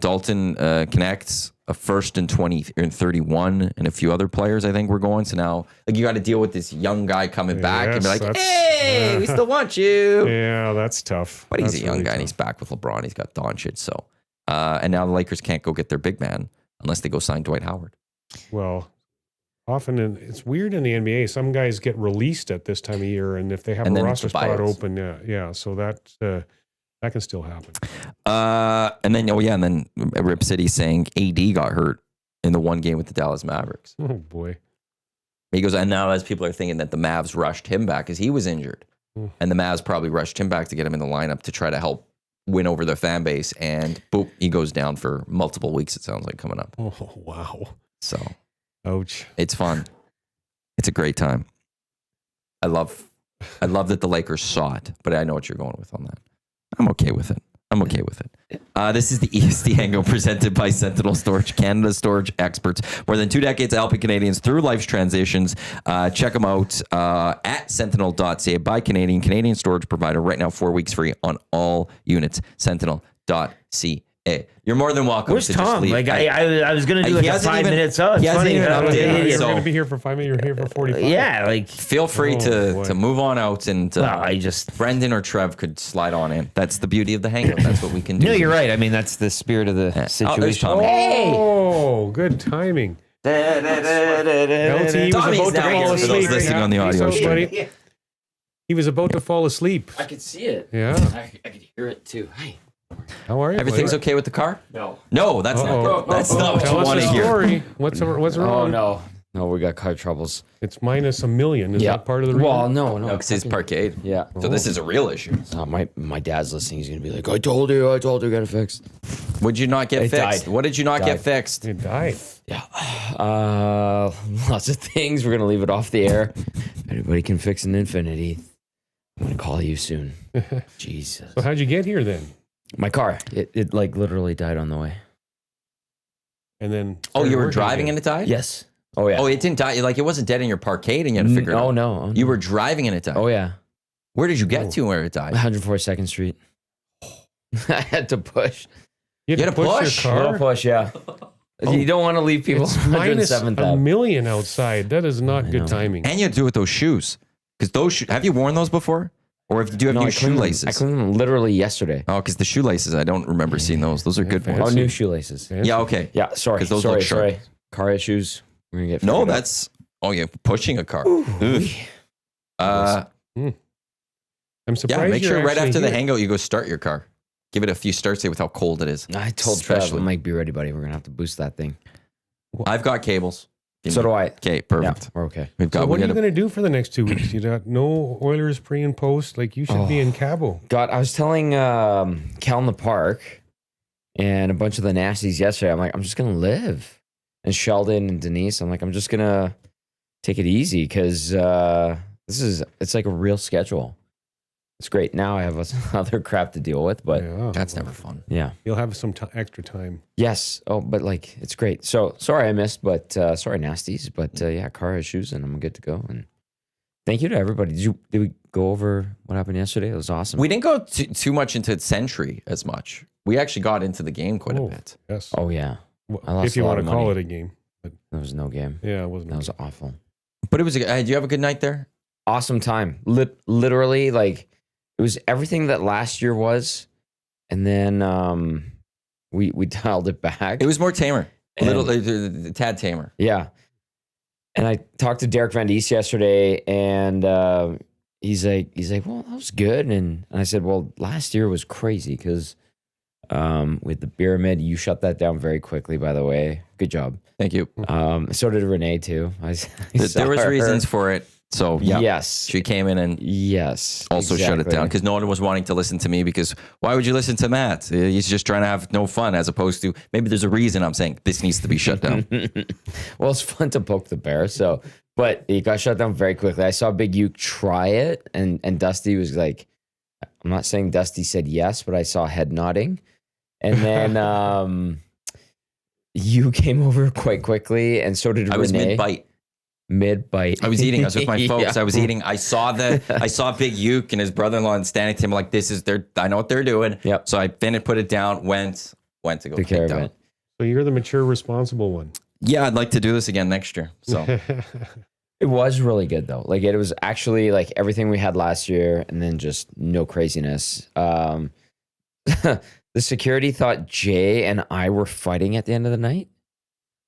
Dalton connects a first and 20 and 31, and a few other players I think were going. So now, like you got to deal with this young guy coming back and be Yes, like, that's- "Hey, we still want you." Yeah, that's tough. But he's That's a young really guy and tough. he's back with LeBron. He's got Doncic. So, and now the Lakers can't go get their big man unless they go sign Dwight Howard. Well, often it's weird in the NBA. Some guys get released at this time of year, and if they have And a then roster it's spot buyouts. open, yeah. So that can still happen. And then Rip City saying AD got hurt in the one game with the Dallas Mavericks. Oh boy. He goes, and now as people are thinking that the Mavs rushed him back because he was injured, and the Mavs probably rushed him back to get him in the lineup to try to help win over their fan base, and boom, he goes down for multiple weeks. It sounds like coming up. Oh wow. So Ouch. it's fun. It's a great time. I love that the Lakers saw it, but I know what you're going with on that. I'm okay with it. This is the EST Hangout presented by Sentinel Storage, Canada's storage experts. More than 2 decades of helping Canadians through life's transitions. Check them out at sentinel.ca. Buy Canadian storage provider right now, 4 weeks free on all units. Sentinel.ca. You're more than welcome. Where's to just Tom? leave. Like I was gonna do He like a hasn't 5 even- minutes. Oh, it's he hasn't funny. even updated it, You're so- going to be here for 5 minutes. You're here for 45. Yeah, like Feel free boy. to move on out, and well, I just Brendan or Trev could slide on in. That's the beauty of the hangout. That's what we can do. no, you're right. I mean, that's the spirit of the Oh, there's situation. Tommy. Oh, good timing. LT was Tommy's about to down here fall for those asleep. listening on the audio Peace out, stream. buddy. He was about to fall asleep. I could see it. Yeah. I could hear it too. Hey. How are you? Everything's buddy? okay with the car? No. No, that's Uh-oh. not. That's not what Tell you us want a to hear. story. What's Oh wrong? no. No, we got car troubles. It's minus $1 million. Is Yeah. that part of the reason? Well, no. No, because it's parkade. Yeah. So this is a real issue. My dad's listening. He's gonna be like, I told you, got it fixed. Would you not get It fixed? died. What did you not get Died. fixed? It died. Yeah. Lots of things. We're gonna leave it off the air. If anybody can fix an Infinity, I'm gonna call you soon. Jesus. So how'd you get here then? My car. It like literally died on the way. And then Oh, you were working driving again. and it died? Yes. Oh yeah. Oh, it didn't die. Like it wasn't dead in your parkade and you had to figure it out. No. You were driving and it died. Oh yeah. Where did you get to where it died? 142nd Street. I had to push. You had You to had to push push? your car. Push, yeah. You don't want to leave people It's minus 107th $1 up. million outside. That is not good know. timing. And you had to do it with those shoes. Because those have you worn those before? Or do you have No, new I cleaned them. shoelaces? I cleaned them literally yesterday. Oh, because the shoelaces, I don't remember seeing those. Those are good fancy. ones. Oh, new shoelaces. Fancy. Yeah, okay. Yeah, sorry. 'Cause those look sharp. Sorry. Car issues. We're gonna get No, figured out. that's yeah, pushing a car. Ugh. I'm Yeah, surprised. make you're sure right actually after the here. hangout you go start your car. Give it a few starts, see with how cold it is. I told Trev, Especially. I might be ready, buddy. We're gonna have to boost that thing. I've got cables. So do I. Okay, Yeah, perfect. we're okay. We've got. So what we are you gotta- going to do for the next 2 weeks? You got no Oilers pre and post. Like you should be in Cabo. God, I was telling Cal in the park and a bunch of the nasties yesterday. I'm like, I'm just gonna live. And Sheldon and Denise, I'm like, I'm just gonna take it easy because it's like a real schedule. It's great. Now I have other crap to deal with, but Yeah, That's never fun. yeah. You'll have some extra time. Yes. Oh, but like it's great. So sorry I missed, but sorry nasties. But yeah, car has shoes and I'm good to go. And thank you to everybody. Did we go over what happened yesterday? It was awesome. We didn't go too much into Century as much. We actually got into the game quite a Oh, bit. yes. Oh yeah, Well, I lost if you a lot want of to call money. it a game. But there was no game. yeah, it wasn't. That was awful. But it was. Do you have a good night there? Awesome time. Literally, like it was everything that last year was, and then we dialed it back. It was more tamer. A And- little, tad tamer. Yeah. And I talked to Derek Van Diest yesterday, and he's like, well, that was good. And I said, well, last year was crazy because with the pyramid, you shut that down very quickly. By the way, good job. Thank you. So did Renee too. I saw There was her. reasons for it. So yeah, Yes. she came in and Yes. also shut it exactly. down because no one was wanting to listen to me because why would you listen to Matt? He's just trying to have no fun as opposed to maybe there's a reason I'm saying this needs to be shut down. Well, it's fun to poke the bear. So, but it got shut down very quickly. I saw Big U try it, and Dusty was like, I'm not saying Dusty said yes, but I saw head nodding, and then you came over quite quickly, and so did I was Renee. mid-bite. Mid-bite. I was eating. I was with my folks. Yeah. I was eating. I saw Big Uke and his brother-in-law and standing to him like, this is their, I know what they're doing. Yep. So I finished, put it down, went to go Took care take of down. it. So you're the mature, responsible one. Yeah, I'd like to do this again next year. So It was really good though. Like it was actually like everything we had last year, and then just no craziness. The security thought Jay and I were fighting at the end of the night,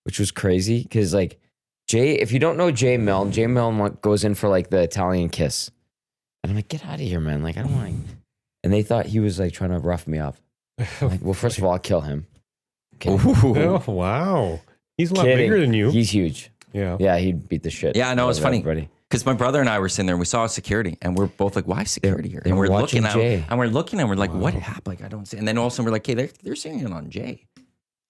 which was crazy because like Jay, if you don't know Jay Milne goes in for like the Italian kiss, and I'm like, get out of here, man! Like I don't want. And they thought he was like trying to rough me up. I'm like, well, first of all, I'll kill him. Okay. Ooh. Oh, wow. He's a lot Kidding. bigger than you. He's huge. Yeah. Yeah, he'd beat the shit. Yeah, I know, out it's of funny. everybody. Because my brother and I were sitting there and we saw security and we're both like, why security here? they And were we're looking watching at Jay. and we're like, what happened? Like, I don't see. And then all of a sudden we're like, hey, they're singing it on Jay.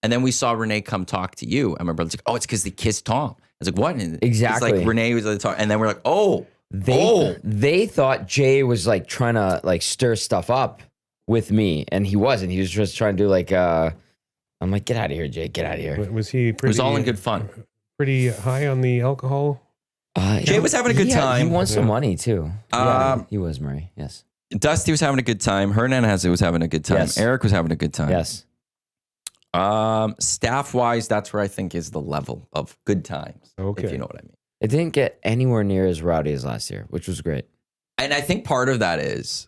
And then we saw Renee come talk to you. And my brother's like, oh, it's because they kissed Tom. I was like, what? And Exactly. It's like Renee was talking. And then we're like, oh. They thought Jay was like trying to like stir stuff up with me, and he wasn't. He was just trying to do like I'm like, get out of here, Jay, get out of here. Was he It pretty, was all in good fun. pretty high on the alcohol? Jay was having a good time. He won some Yeah. money too. Yeah, he was, Murray. Yes. Dusty was having a good time. Hernan was having a good time. Yes. Eric was having a good time. Yes. Staff wise, that's where I think is the level of good times. Okay. If you know what I mean. It didn't get anywhere near as rowdy as last year, which was great. And I think part of that is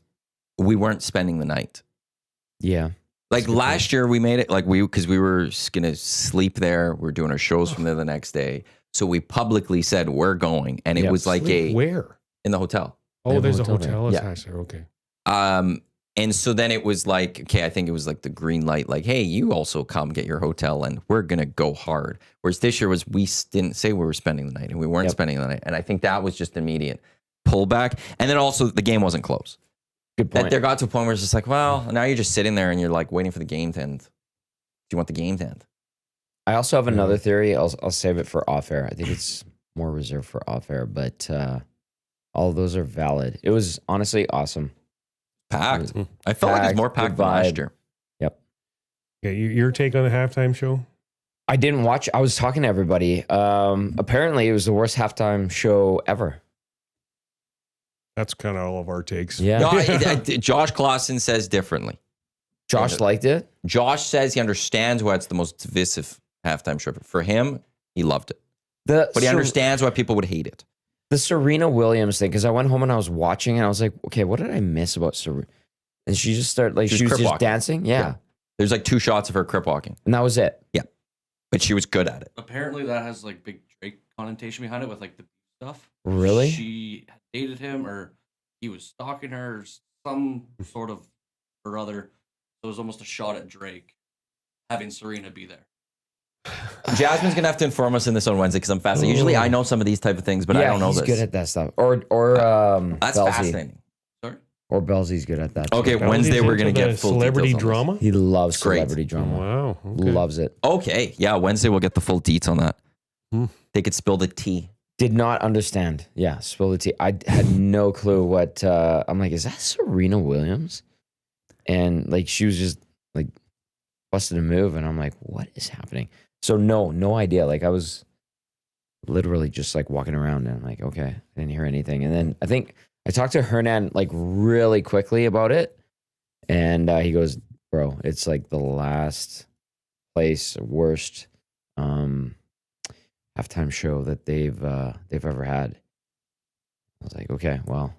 we weren't spending the night. Yeah. Like last year, we made it like because we were gonna sleep there. We are doing our shows from there the next day, so we publicly said we're going, and it Yep. was like Where? in the hotel. Oh, have a there's a hotel there. hotel Yeah. attached there. Okay. And so then it was like, okay, I think it was like the green light, like, hey, you also come get your hotel, and we're gonna go hard. Whereas this year was we didn't say we were spending the night, and we weren't Yep. spending the night, and I think that was just immediate pullback, and then also the game wasn't close. Good That point. there got to a point where it's just like, well, now you're just sitting there and you're like waiting for the game to end. Do you want the game to end? I also have another theory. I'll save it for off air. I think it's more reserved for off air, but all of those are valid. It was honestly awesome. Packed. I felt like it was Packed, more good packed than last vibe. year. Yep. Okay, your take on the halftime show? I didn't watch. I was talking to everybody. Apparently, it was the worst halftime show ever. That's kind of all of our takes. Yeah. No, Josh Clausen says differently. Josh liked it. Josh says he understands why it's the most divisive halftime show. For him, he loved it. But he understands why people would hate it. The Serena Williams thing, because I went home and I was watching and I was like, okay, what did I miss about Serena? And she just started like She was she was crip just walking. dancing. Yeah. There's like 2 shots of her crip walking, And that was it. but she was good at it. Apparently, that has like big Drake connotation behind it with like the stuff. Really? She dated him, or he was stalking her, or some sort of or other. So it was almost a shot at Drake having Serena be there. Jasmine's gonna have to inform us in this on Wednesday because I'm fascinated. Usually I know some of these type of things, but I don't know he's this. good at that stuff. Or That's Belsey. fascinating. Sorry. Or Belsey's good at that. too. Okay, Belsey's Wednesday we're into gonna the get full celebrity details on this. drama. He loves great. celebrity drama. Wow. Okay. Loves it. Okay, yeah, Wednesday we'll get the full deets on that. Hmm. They could spill the tea. Did not understand. Yeah, spill the tea. I had no clue what. I'm like, is that Serena Williams? And like, she was just like busted a move, and I'm like, what is happening? So no idea. Like, I was literally just like walking around, and I'm like, okay, I didn't hear anything. And then I think I talked to Hernan like really quickly about it, and he goes, "Bro, it's like the last place worst halftime show that they've ever had." I was like, okay, well,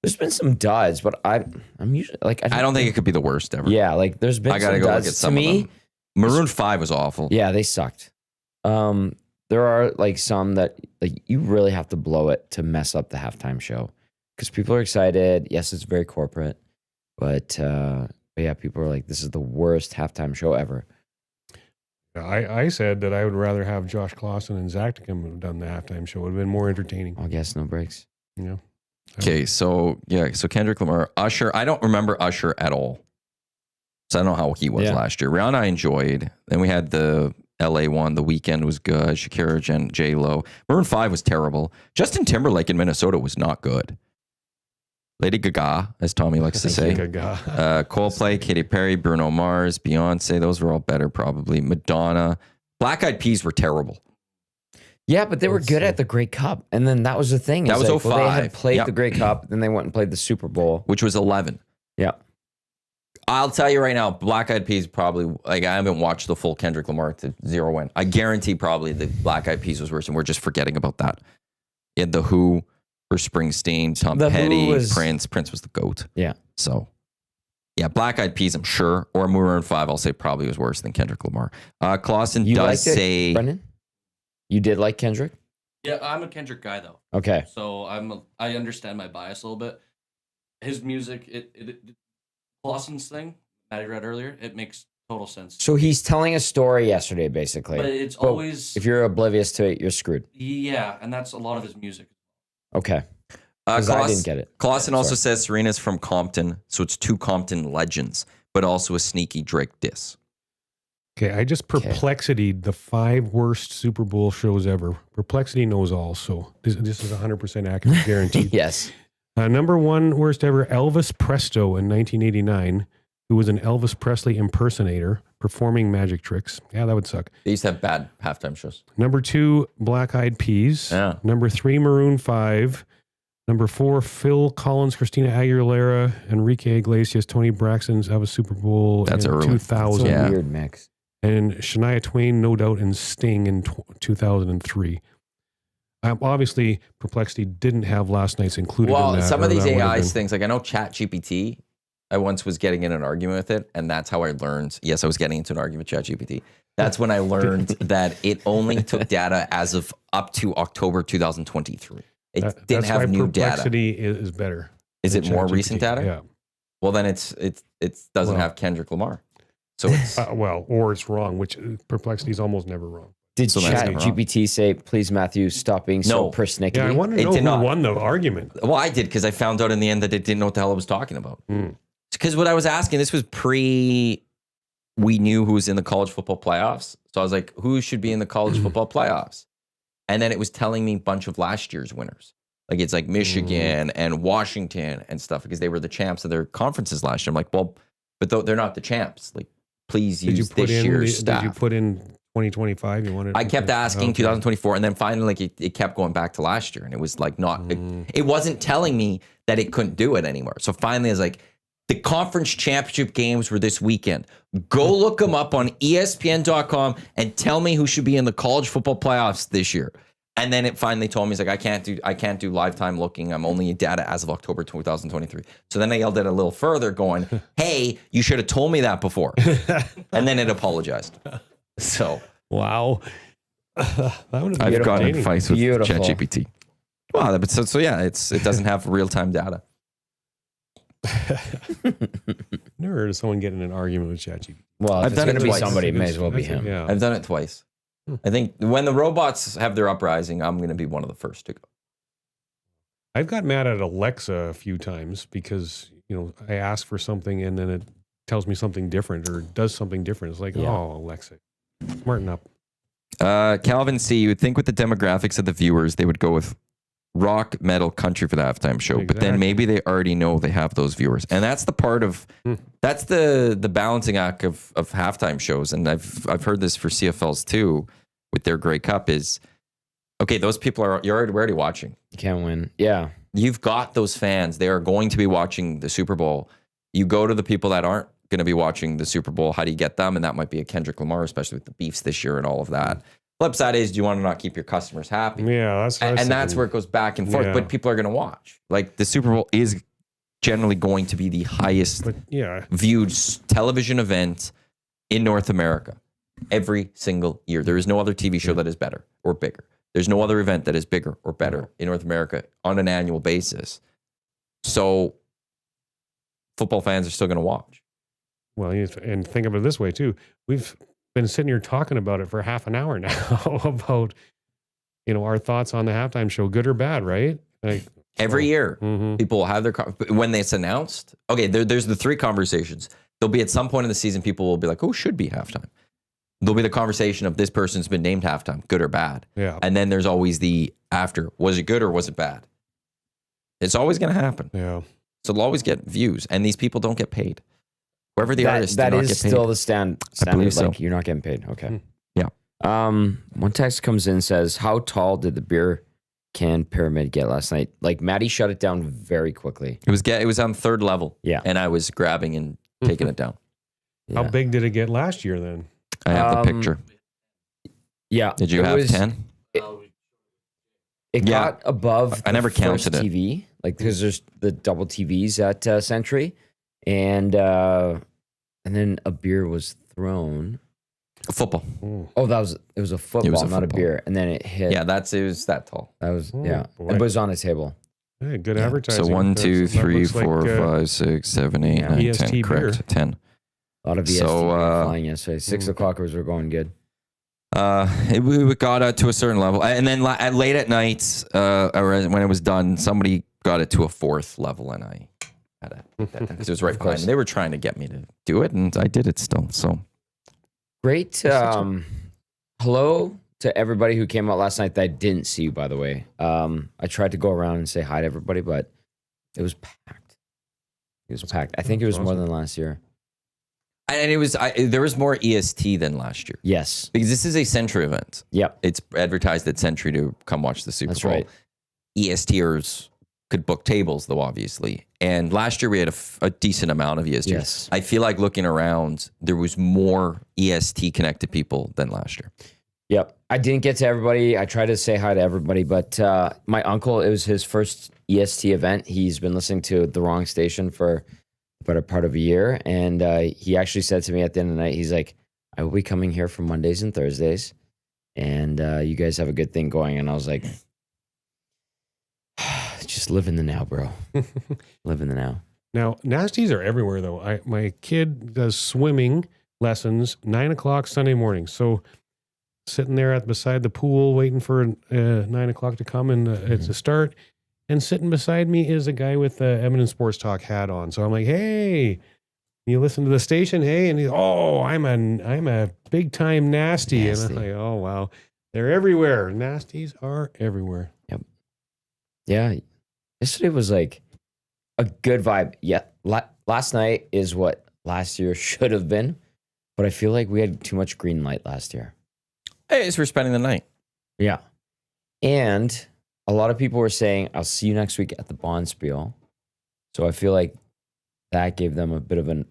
there's been some duds, but I'm usually like, I don't think it could be the worst ever. yeah, like there's been I gotta some go look duds. at some to of me, them. Maroon 5 was awful. yeah, they sucked. There are like some that like you really have to blow it to mess up the halftime show because people are excited. Yes, it's very corporate, but yeah, people are like, this is the worst halftime show ever. I said that I would rather have Josh Clausen and Zacticum have done the halftime show. It would have been more entertaining. I guess no breaks. Yeah. Okay, so Kendrick Lamar, Usher. I don't remember Usher at all, so I don't know how he was Yeah. last year. Rihanna I enjoyed. Then we had the LA one. The Weeknd was good. Shakira, J Lo. Maroon 5 was terrible. Justin Timberlake in Minnesota was not good. Lady Gaga, as Tommy likes to say. Gaga. Coldplay, Katy Perry, Bruno Mars, Beyonce. Those were all better, probably. Madonna. Black Eyed Peas were terrible. Yeah, but they were Let's good see. at the Great Cup, and then that was the thing. That is, was like, well, they 05. had played Yep. the Great Cup, then they went and played the Super Bowl. Which was 11. Yeah. I'll tell you right now, Black Eyed Peas probably, like, I haven't watched the full Kendrick Lamar to zero win. I guarantee probably the Black Eyed Peas was worse, and we're just forgetting about that. You had The Who, Bruce Springsteen, Tom The Who Petty, was- Prince. Prince was the GOAT. Yeah. So, yeah, Black Eyed Peas, I'm sure, or Maroon 5, I'll say probably was worse than Kendrick Lamar. Clausen You does liked it, say, Brendan? You did like Kendrick? Yeah, I'm a Kendrick guy though, Okay. so I understand my bias a little bit. His music, Clausen's thing that I read earlier, it makes total sense. So he's telling a story yesterday, basically. But it's But always if you're oblivious to it, you're screwed. yeah, and that's a lot of his music. Okay. Because I didn't get it. Clausen also Sorry. says Serena's from Compton, so it's two Compton legends, but also a sneaky Drake diss. Okay, I just perplexity'd the 5 worst Super Bowl shows ever. Perplexity knows all, so this is 100% accurate, guaranteed. Yes. Number 1 worst ever, Elvis Presto in 1989, who was an Elvis Presley impersonator performing magic tricks. Yeah, that would suck. They used to have bad halftime shows. Number 2, Black Eyed Peas. Yeah. Number 3, Maroon 5. Number 4, Phil Collins, Christina Aguilera, Enrique Iglesias, Tony Braxton's Have a Super Bowl That's in early. 2000. It's a Yeah. weird mix. And Shania Twain, No Doubt, and Sting in 2003. Obviously, Perplexity didn't have last night's included in Well, that. some or of these that would have AI been- things, like I know ChatGPT, I once was getting in an argument with it, and that's how I learned. Yes, I was getting into an argument with ChatGPT. That's when I learned that it only took data as of up to October 2023. It didn't That's have why new data. Perplexity is better. Is than it more ChatGPT. recent data? Yeah. Well, then it doesn't Well- have Kendrick Lamar. So it's Or it's wrong, which Perplexity is almost never wrong. Did So that's wrong. ChatGPT say, please, Matthew, stop being so No. persnickety? Yeah, I want to It know did who not. won the argument. well, I did because I found out in the end that it didn't know what the hell I was talking about. Mm. Because what I was asking, this was we knew who was in the college football playoffs. So I was like, who should be in the college football playoffs? And then it was telling me a bunch of last year's winners. Like it's like Michigan and Washington and stuff because they were the champs of their conferences last year. I'm like, well, but they're not the champs. Like, please use this year's staff. Did you put in 2025? You wanted? I kept asking Okay. 2024, and then finally, like it kept going back to last year, and it was like not. It wasn't telling me that it couldn't do it anymore. So finally, I was like, the conference championship games were this weekend. Go look them up on ESPN.com and tell me who should be in the college football playoffs this year. And then it finally told me, it's like, I can't do lifetime looking. I'm only in data as of October 2023. So then I yelled at it a little further going, hey, you should have told me that before. And then it apologized. So Wow. That would have I've been gotten in entertaining. fights with Beautiful. ChatGPT. Wow, but so yeah, it doesn't have real time data. Never heard of someone getting in an argument with ChatGPT. Well, if I've it's done going it to be twice. somebody, it may as well be him. Yeah. I've done it twice. I think when the robots have their uprising, I'm going to be one of the first to go. I've got mad at Alexa a few times because, I ask for something and then it tells me something different or does something different. It's like, oh, Alexa, smarten up. Calvin C., you would think with the demographics of the viewers, they would go with rock, metal, country for the halftime show. But then Exactly. maybe they already know they have those viewers. And that's the part of, that's the balancing act of halftime shows. And I've heard this for CFLs too with their Grey Cup is, okay, those people we're already watching. You can't win. Yeah. You've got those fans. They are going to be watching the Super Bowl. You go to the people that aren't going to be watching the Super Bowl. How do you get them? And that might be a Kendrick Lamar, especially with the beefs this year and all of that. Flip side is, do you want to not keep your customers happy? Yeah, that's what I was And that's thinking. where it goes back and forth. Yeah. But people are going to watch. Like the Super Bowl is generally going to be the highest But yeah, viewed television event in North America every single year. There is no other TV show that is better or bigger. There's no other event that is bigger or better in North America on an annual basis. So football fans are still going to watch. well, and think of it this way too. We've been sitting here talking about it for half an hour now about, our thoughts on the halftime show, good or bad, right? Like Every year, mhm. people will have their when it's announced. Okay, there's the three conversations. There'll be at some point in the season, people will be like, "Oh, should be halftime." There'll be the conversation of this person's been named halftime, good or bad. Yeah. And then there's always the after. Was it good or was it bad? It's always going to happen. Yeah. So they'll always get views, and these people don't get paid. Whoever the artist, that do not is get paid. still the standard. believe so. Like, you're not getting paid. Okay. Yeah. One text comes in and says, how tall did the beer can pyramid get last night? Like, Maddie shut it down very quickly. It was on third level. Yeah. And I was grabbing and taking it down. Yeah. How big did it get last year then? I have the picture. Yeah. Did you it have was- 10? It Yeah. got above I never the first counted it. TV, like because there's the double TVs at Century, and then a beer was thrown. Football. Oh, Oh, it was a football, not a football. beer, and then it hit. Yeah, it was that tall. that was Oh, yeah. boy. It was on a table. hey, good Yeah. advertising. So 1, 2, That 3, looks like, 4, 5, 6, 7, 8, Yeah. 9, EST 10. Correct. beer. 10. A lot of EST So, flying yesterday. 6 o'clockers were going good. We got to a certain level, and then late at night, or when it was done, somebody got it to a 4th level, and I had to put that down because it was right behind me. They were trying to get me to do it, and I did it still. So Great. Hello to everybody who came out last night that I didn't see, by the way. I tried to go around and say hi to everybody, but it was packed. It was packed. I think it was more than last year. and there was more EST than last year Yes. because this is a Century event. Yep. It's advertised at Century to come watch the Super That's Bowl. right. ESTers could book tables, though, obviously. And last year we had a decent amount of ESTers. Yes. I feel like looking around, there was more EST connected people than last year. Yep. I didn't get to everybody. I tried to say hi to everybody, but my uncle, it was his first EST event. He's been listening to the wrong station for about a part of a year. And he actually said to me at the end of the night, he's like, I will be coming here for Mondays and Thursdays. And you guys have a good thing going. And I was like, just live in the now, bro. Live in the now. Now, nasties are everywhere, though. My kid does swimming lessons 9 o'clock Sunday morning. So sitting there beside the pool waiting for 9 o'clock to come and it's a start. And sitting beside me is a guy with the Edmonton Sports Talk hat on. So I'm like, hey, you listen to the station? Hey. And he's, oh, I'm a big time nasty. And I'm like, oh, wow. They're everywhere. Nasties are everywhere. Yeah. Yesterday was like a good vibe. Yeah. Last night is what last year should have been, but I feel like we had too much green light last year. Hey, it's for spending the night. Yeah. And a lot of people were saying, I'll see you next week at the Bond Spiel. So I feel like that gave them a bit of an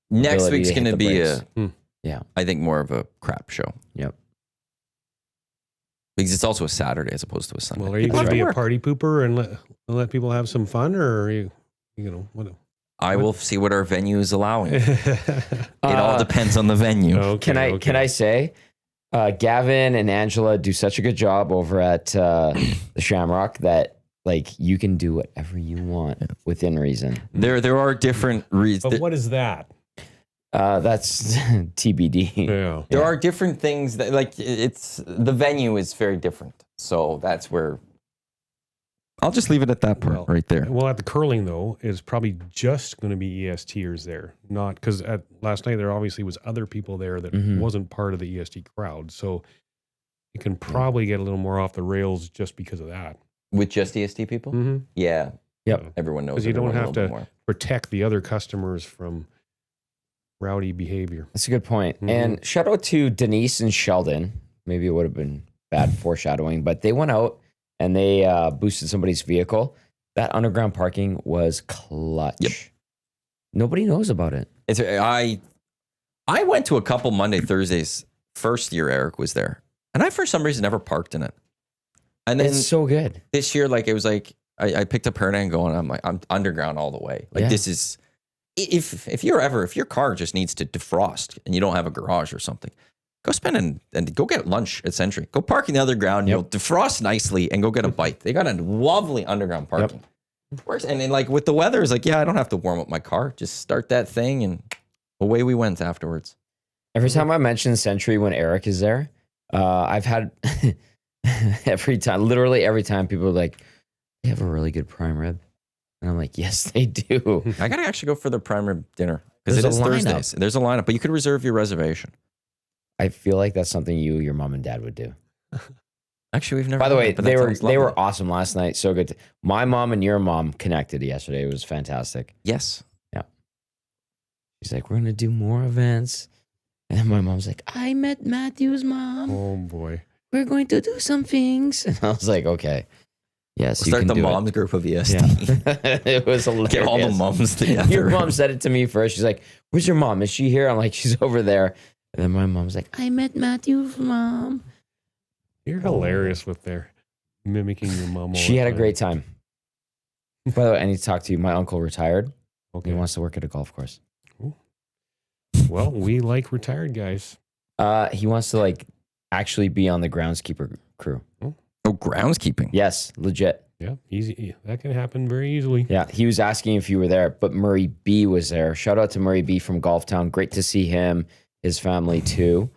Next ability week's to hit going to the be brakes. Yeah. I think, more of a crap show. Yep. Because it's also a Saturday as opposed to a Sunday. Well, are you People going have to be a work. party pooper and let people have some fun, or are you what? I will see what our venue is allowing. It Uh, all depends on the venue. Okay, Can I say, Gavin and Angela do such a good job over at the Shamrock that like you can do whatever you want within reason. There are different reasons. But what is that? That's TBD. Yeah. There are different things that the venue is very different. So that's where I'll just leave it at that part right there. Well, at the curling though, it's probably just going to be ESTers there, not because at last night there obviously was other people there that wasn't part of the EST crowd. So you can probably get a little more off the rails just because of that. With just EST people? Mm-hmm. Yeah. Yep. Everyone knows. Because you don't everyone a have little bit to more. protect the other customers from rowdy behavior. That's a good point. And shout out to Denise and Sheldon. Maybe it would have been bad foreshadowing, but they went out and they boosted somebody's vehicle. That underground parking was clutch. Yep. Nobody knows about it. I went to a couple Monday, Thursdays, first year Eric was there. And I, for some reason, never parked in it. And then It's so good. this year, it was like, I picked up her and going, I'm like, I'm underground all the way. Like, Yeah. this is, if your car just needs to defrost and you don't have a garage or something, go spend and go get lunch at Century. Go park in the underground, you'll defrost nicely and go get a bite. They got a lovely underground parking. Works. And then, with the weather, it's like, yeah, I don't have to warm up my car. Just start that thing and away we went afterwards. Every time I mention Century when Eric is there, I've had literally every time people are like, they have a really good prime rib. And I'm like, yes, they do. I got to actually go for the prime rib dinner because it There's is a lineup. Thursdays. There's a lineup, but you could reserve your reservation. I feel like that's something your mom and dad would do. Actually, we've never. By the done way, it, but they that were sounds they were lovely. awesome last night. So good. My mom and your mom connected yesterday. It was fantastic. Yes. She's like, we're gonna do more events. And my mom's like, I met Matthew's mom. Oh boy. We're going to do some things. And I was like, okay. Yes, We'll you start can the do moms group of EST. it. Yeah. It was hilarious. Get all the moms together. Your mom said it to me first. She's like, where's your mom? Is she here? I'm like, she's over there. And then my mom's like, I met Matthew's mom. You're hilarious with their mimicking your mom. all She the had a time. great time. By the way, I need to talk to you. My uncle retired. Okay. He wants to work at a golf course. Well, we like retired guys. He wants to actually be on the groundskeeper crew. Oh, groundskeeping. Yes, legit. Yeah, easy. That can happen very easily. Yeah, he was asking if you were there, but Murray B was there. Shout out to Murray B from Golf Town. Great to see him, his family too.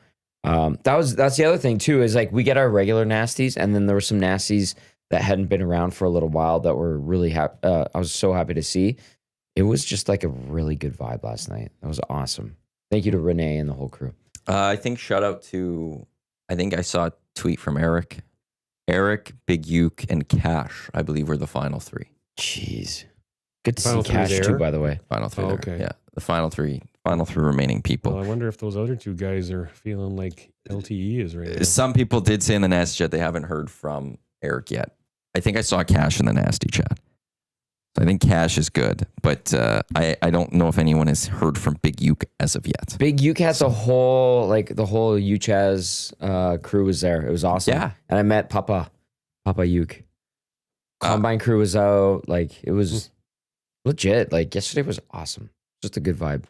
That's the other thing too, is we get our regular nasties, and then there were some nasties that hadn't been around for a little while that were really happy. I was so happy to see. It was just a really good vibe last night. That was awesome. Thank you to Renee and the whole crew. I think shout out to. I think I saw a tweet from Eric. Eric, Big Uke, and Cash, I believe, were the final three. Jeez, good to Final see three Cash there? too. By the way, Final three. Oh, there. okay. Yeah, the final three remaining people. Well, I wonder if those other two guys are feeling like LTE is right now. Some people did say in the nasty chat they haven't heard from Eric yet. I think I saw Cash in the nasty chat. So I think Cash is good, but I don't know if anyone has heard from Big Uke as of yet. Big Uke has the whole UChaz crew was there. It was awesome. Yeah. And I met Papa Uke. Combine crew was out. It was legit. Yesterday was awesome. Just a good vibe.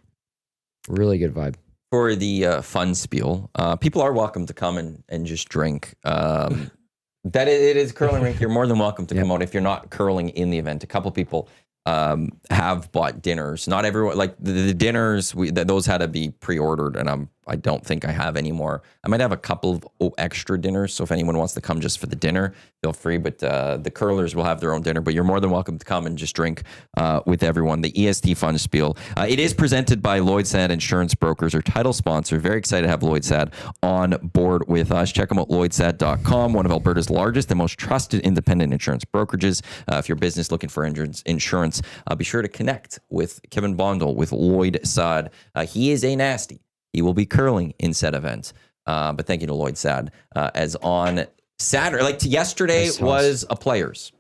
Really good vibe. For the fun spiel, people are welcome to come and just drink. That it is curling rink. You're more than welcome to come out if you're not curling in the event. A couple people have bought dinners. Not everyone, the dinners, those had to be pre-ordered, and I don't think I have any more. I might have a couple of extra dinners, so if anyone wants to come just for the dinner, feel free. But the curlers will have their own dinner. But you're more than welcome to come and just drink with everyone. The EST Fun Spiel. It is presented by Lloyd Sad Insurance Brokers, our title sponsor. Very excited to have Lloyd Sad on board with us. Check them out, lloydsad.com, one of Alberta's largest and most trusted independent insurance brokerages. If your business looking for insurance, be sure to connect with Kevin Bondel with Lloyd Sad. He is a nasty. He will be curling in said event. But thank you to Lloyd Sad. As on Saturday, yesterday was our players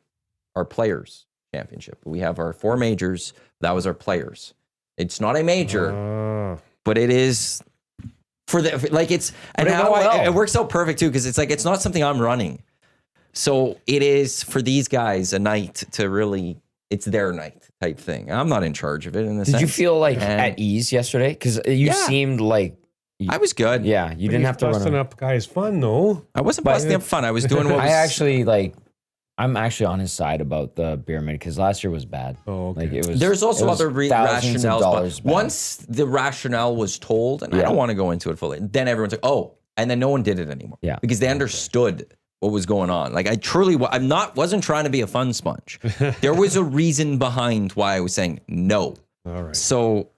championship. We have our 4 majors. That was our players. It's not a major, but it is for the it's and how it works out perfect too, because it's not something I'm running. So it is for these guys a night to really. It's their night type thing. I'm not in charge of it in the sense. Did you feel at ease yesterday? Because you seemed like I was good. Yeah, you didn't have to run. Busting up guys' fun though. I wasn't busting up fun. I was doing what I was, actually I'm actually on his side about the pyramid because last year was bad. Oh, okay. Like it was. There's also it was other thousands of rationales, dollars but bad. once the rationale was told, and I Yeah. don't want to go into it fully, then everyone's like, oh, and then no one did it anymore. Yeah. Because they understood what was going on. Like I truly, wasn't trying to be a fun sponge. There was a reason behind why I was saying no. All right. So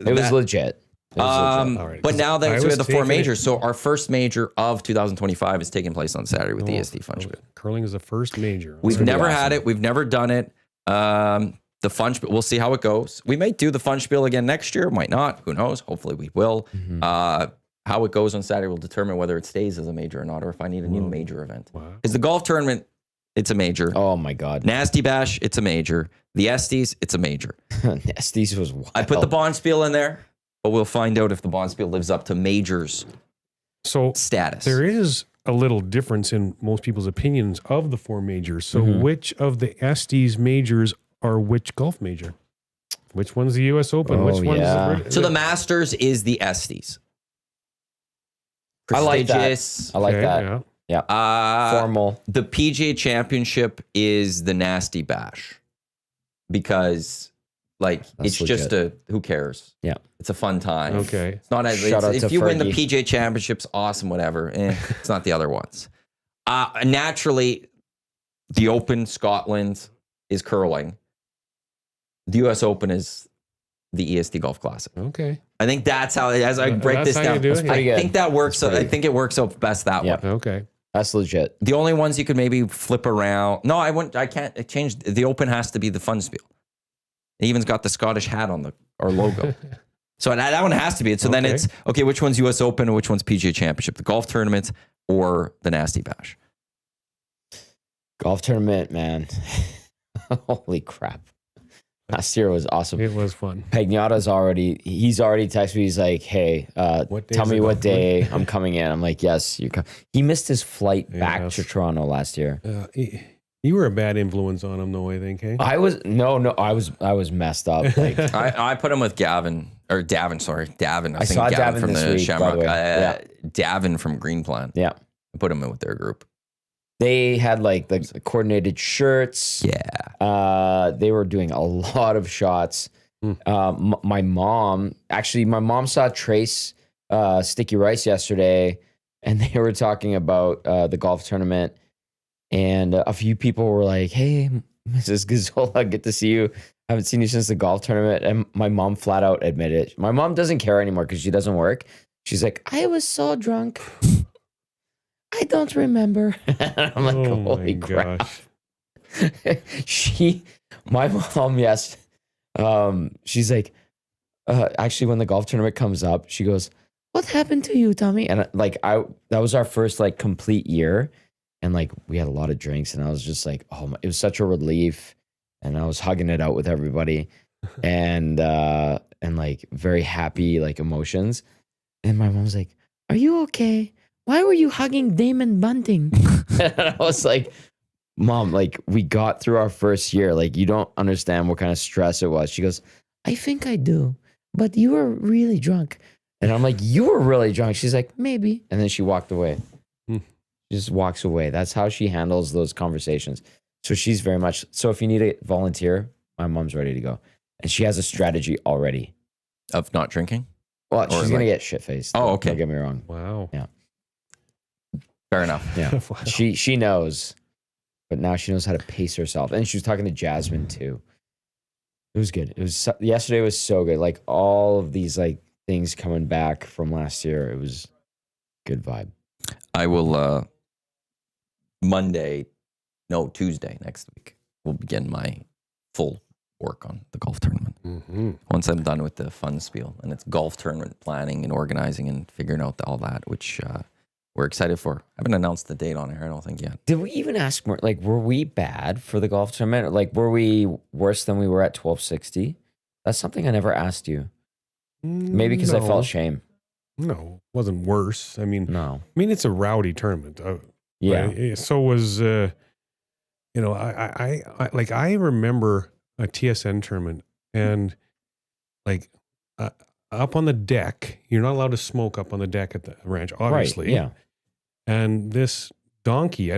It was legit. It was legit. All right. but now I that we was have the four taking it- majors, so our first major of 2025 is taking place on Saturday with the EST Fun Spiel. Curling is the first major. We've gonna be never had awesome. it. We've never done it. The Fun Spiel, we'll see how it goes. We might do the Fun Spiel again next year. Might not. Who knows? Hopefully we will. Mm-hmm. How it goes on Saturday will determine whether it stays as a major or not, or if I need a new major event. Wow. Because the golf tournament, it's a major. Oh my God. Nasty Bash, it's a major. The Estes, it's a major. Estes was wild. I put the Bond Spiel in there, but we'll find out if the Bond Spiel lives up to majors So status. there is a little difference in most people's opinions of the four majors. So Mm-hmm. which of the Estes majors are which golf major? Which one's the U.S. Open? Oh, which one's yeah. So the Masters is the Estes. I like that. Prestigious. I like Okay, that. yeah. Yeah. Formal. The PGA Championship is the Nasty Bash because, like, That's it's just who cares? Yeah. It's a fun time. Okay. It's not as Shout out if to you win the Fergie. PGA Championships, awesome, whatever. It's not the other ones. Naturally, the Open Scotland is curling. The U.S. Open is the EST Golf Classic. Okay. I think that's how, as I break That's this how you down, do it? I Pretty good. think that works. That's I pretty- think it works out best that Yeah. way. Okay. That's legit. The only ones you could maybe flip around. No, I wouldn't. I can't change. The Open has to be the Fun Spiel. It even's got the Scottish hat on our logo. So that one has to be it. So then Okay. it's okay. Which one's U.S. Open and which one's PGA Championship? The golf tournament or the Nasty Bash? Golf tournament, man. Holy crap. Last year was awesome. It was fun. He's already texted me. He's like, hey, What day tell is me it? what day I'm coming in. I'm like, yes, you come. He missed his flight back Yes. to Toronto last year. You were a bad influence on him, though, I think, hey? I was messed up. Like, I put him with Davin. I saw think Davin from this the week, by Shamrock. the way. Yeah. Davin from Greenplan. yeah. I put him in with their group. They had like the coordinated shirts. Yeah. They were doing a lot of shots. My mom saw Trace Sticky Rice yesterday, and they were talking about the golf tournament. And a few people were like, "Hey, Mrs. Gazzola, good to see you. Haven't seen you since the golf tournament." And my mom flat out admitted, my mom doesn't care anymore because she doesn't work. She's like, "I was so drunk. I don't remember." I'm like, Oh holy my crap. gosh. My mom, yes. She's like, actually, when the golf tournament comes up, she goes, "What happened to you, Tommy?" And that was our first like complete year. And like, we had a lot of drinks and I was just like, it was such a relief. And I was hugging it out with everybody and like very happy, like emotions. And my mom's like, "Are you okay? Why were you hugging Damon Bunting?" And I was like, "Mom, like we got through our first year. Like you don't understand what kind of stress it was." She goes, "I think I do, but you were really drunk." And I'm like, "You were really drunk?" She's like, "Maybe." And then she walked away. She just walks away. That's how she handles those conversations. So she's very much, so if you need a volunteer, my mom's ready to go. And she has a strategy already. Of not drinking? Well, she's like- going to get shit-faced. Oh, okay. Don't get me wrong. Wow. Fair enough. Yeah. Wow. She knows, but now she knows how to pace herself. And she was talking to Jasmine too. It was good. Yesterday was so good. Like all of these like things coming back from last year. It was good vibe. I will Tuesday next week, we'll begin my full work on the golf tournament. Mm-hmm. Once I'm done with the fun spiel, and it's golf tournament planning and organizing and figuring out all that, which we're excited for. I haven't announced the date on here, I don't think yet. Did we even ask more? Like, were we bad for the golf tournament? Like, were we worse than we were at 1260? That's something I never asked you. Maybe because I felt shame. No, it wasn't worse. I mean, No. it's a rowdy tournament. Yeah. Right? So was, I remember a TSN tournament and like up on the deck, you're not allowed to smoke up on the deck at the ranch, obviously. Right. Yeah. And this donkey, I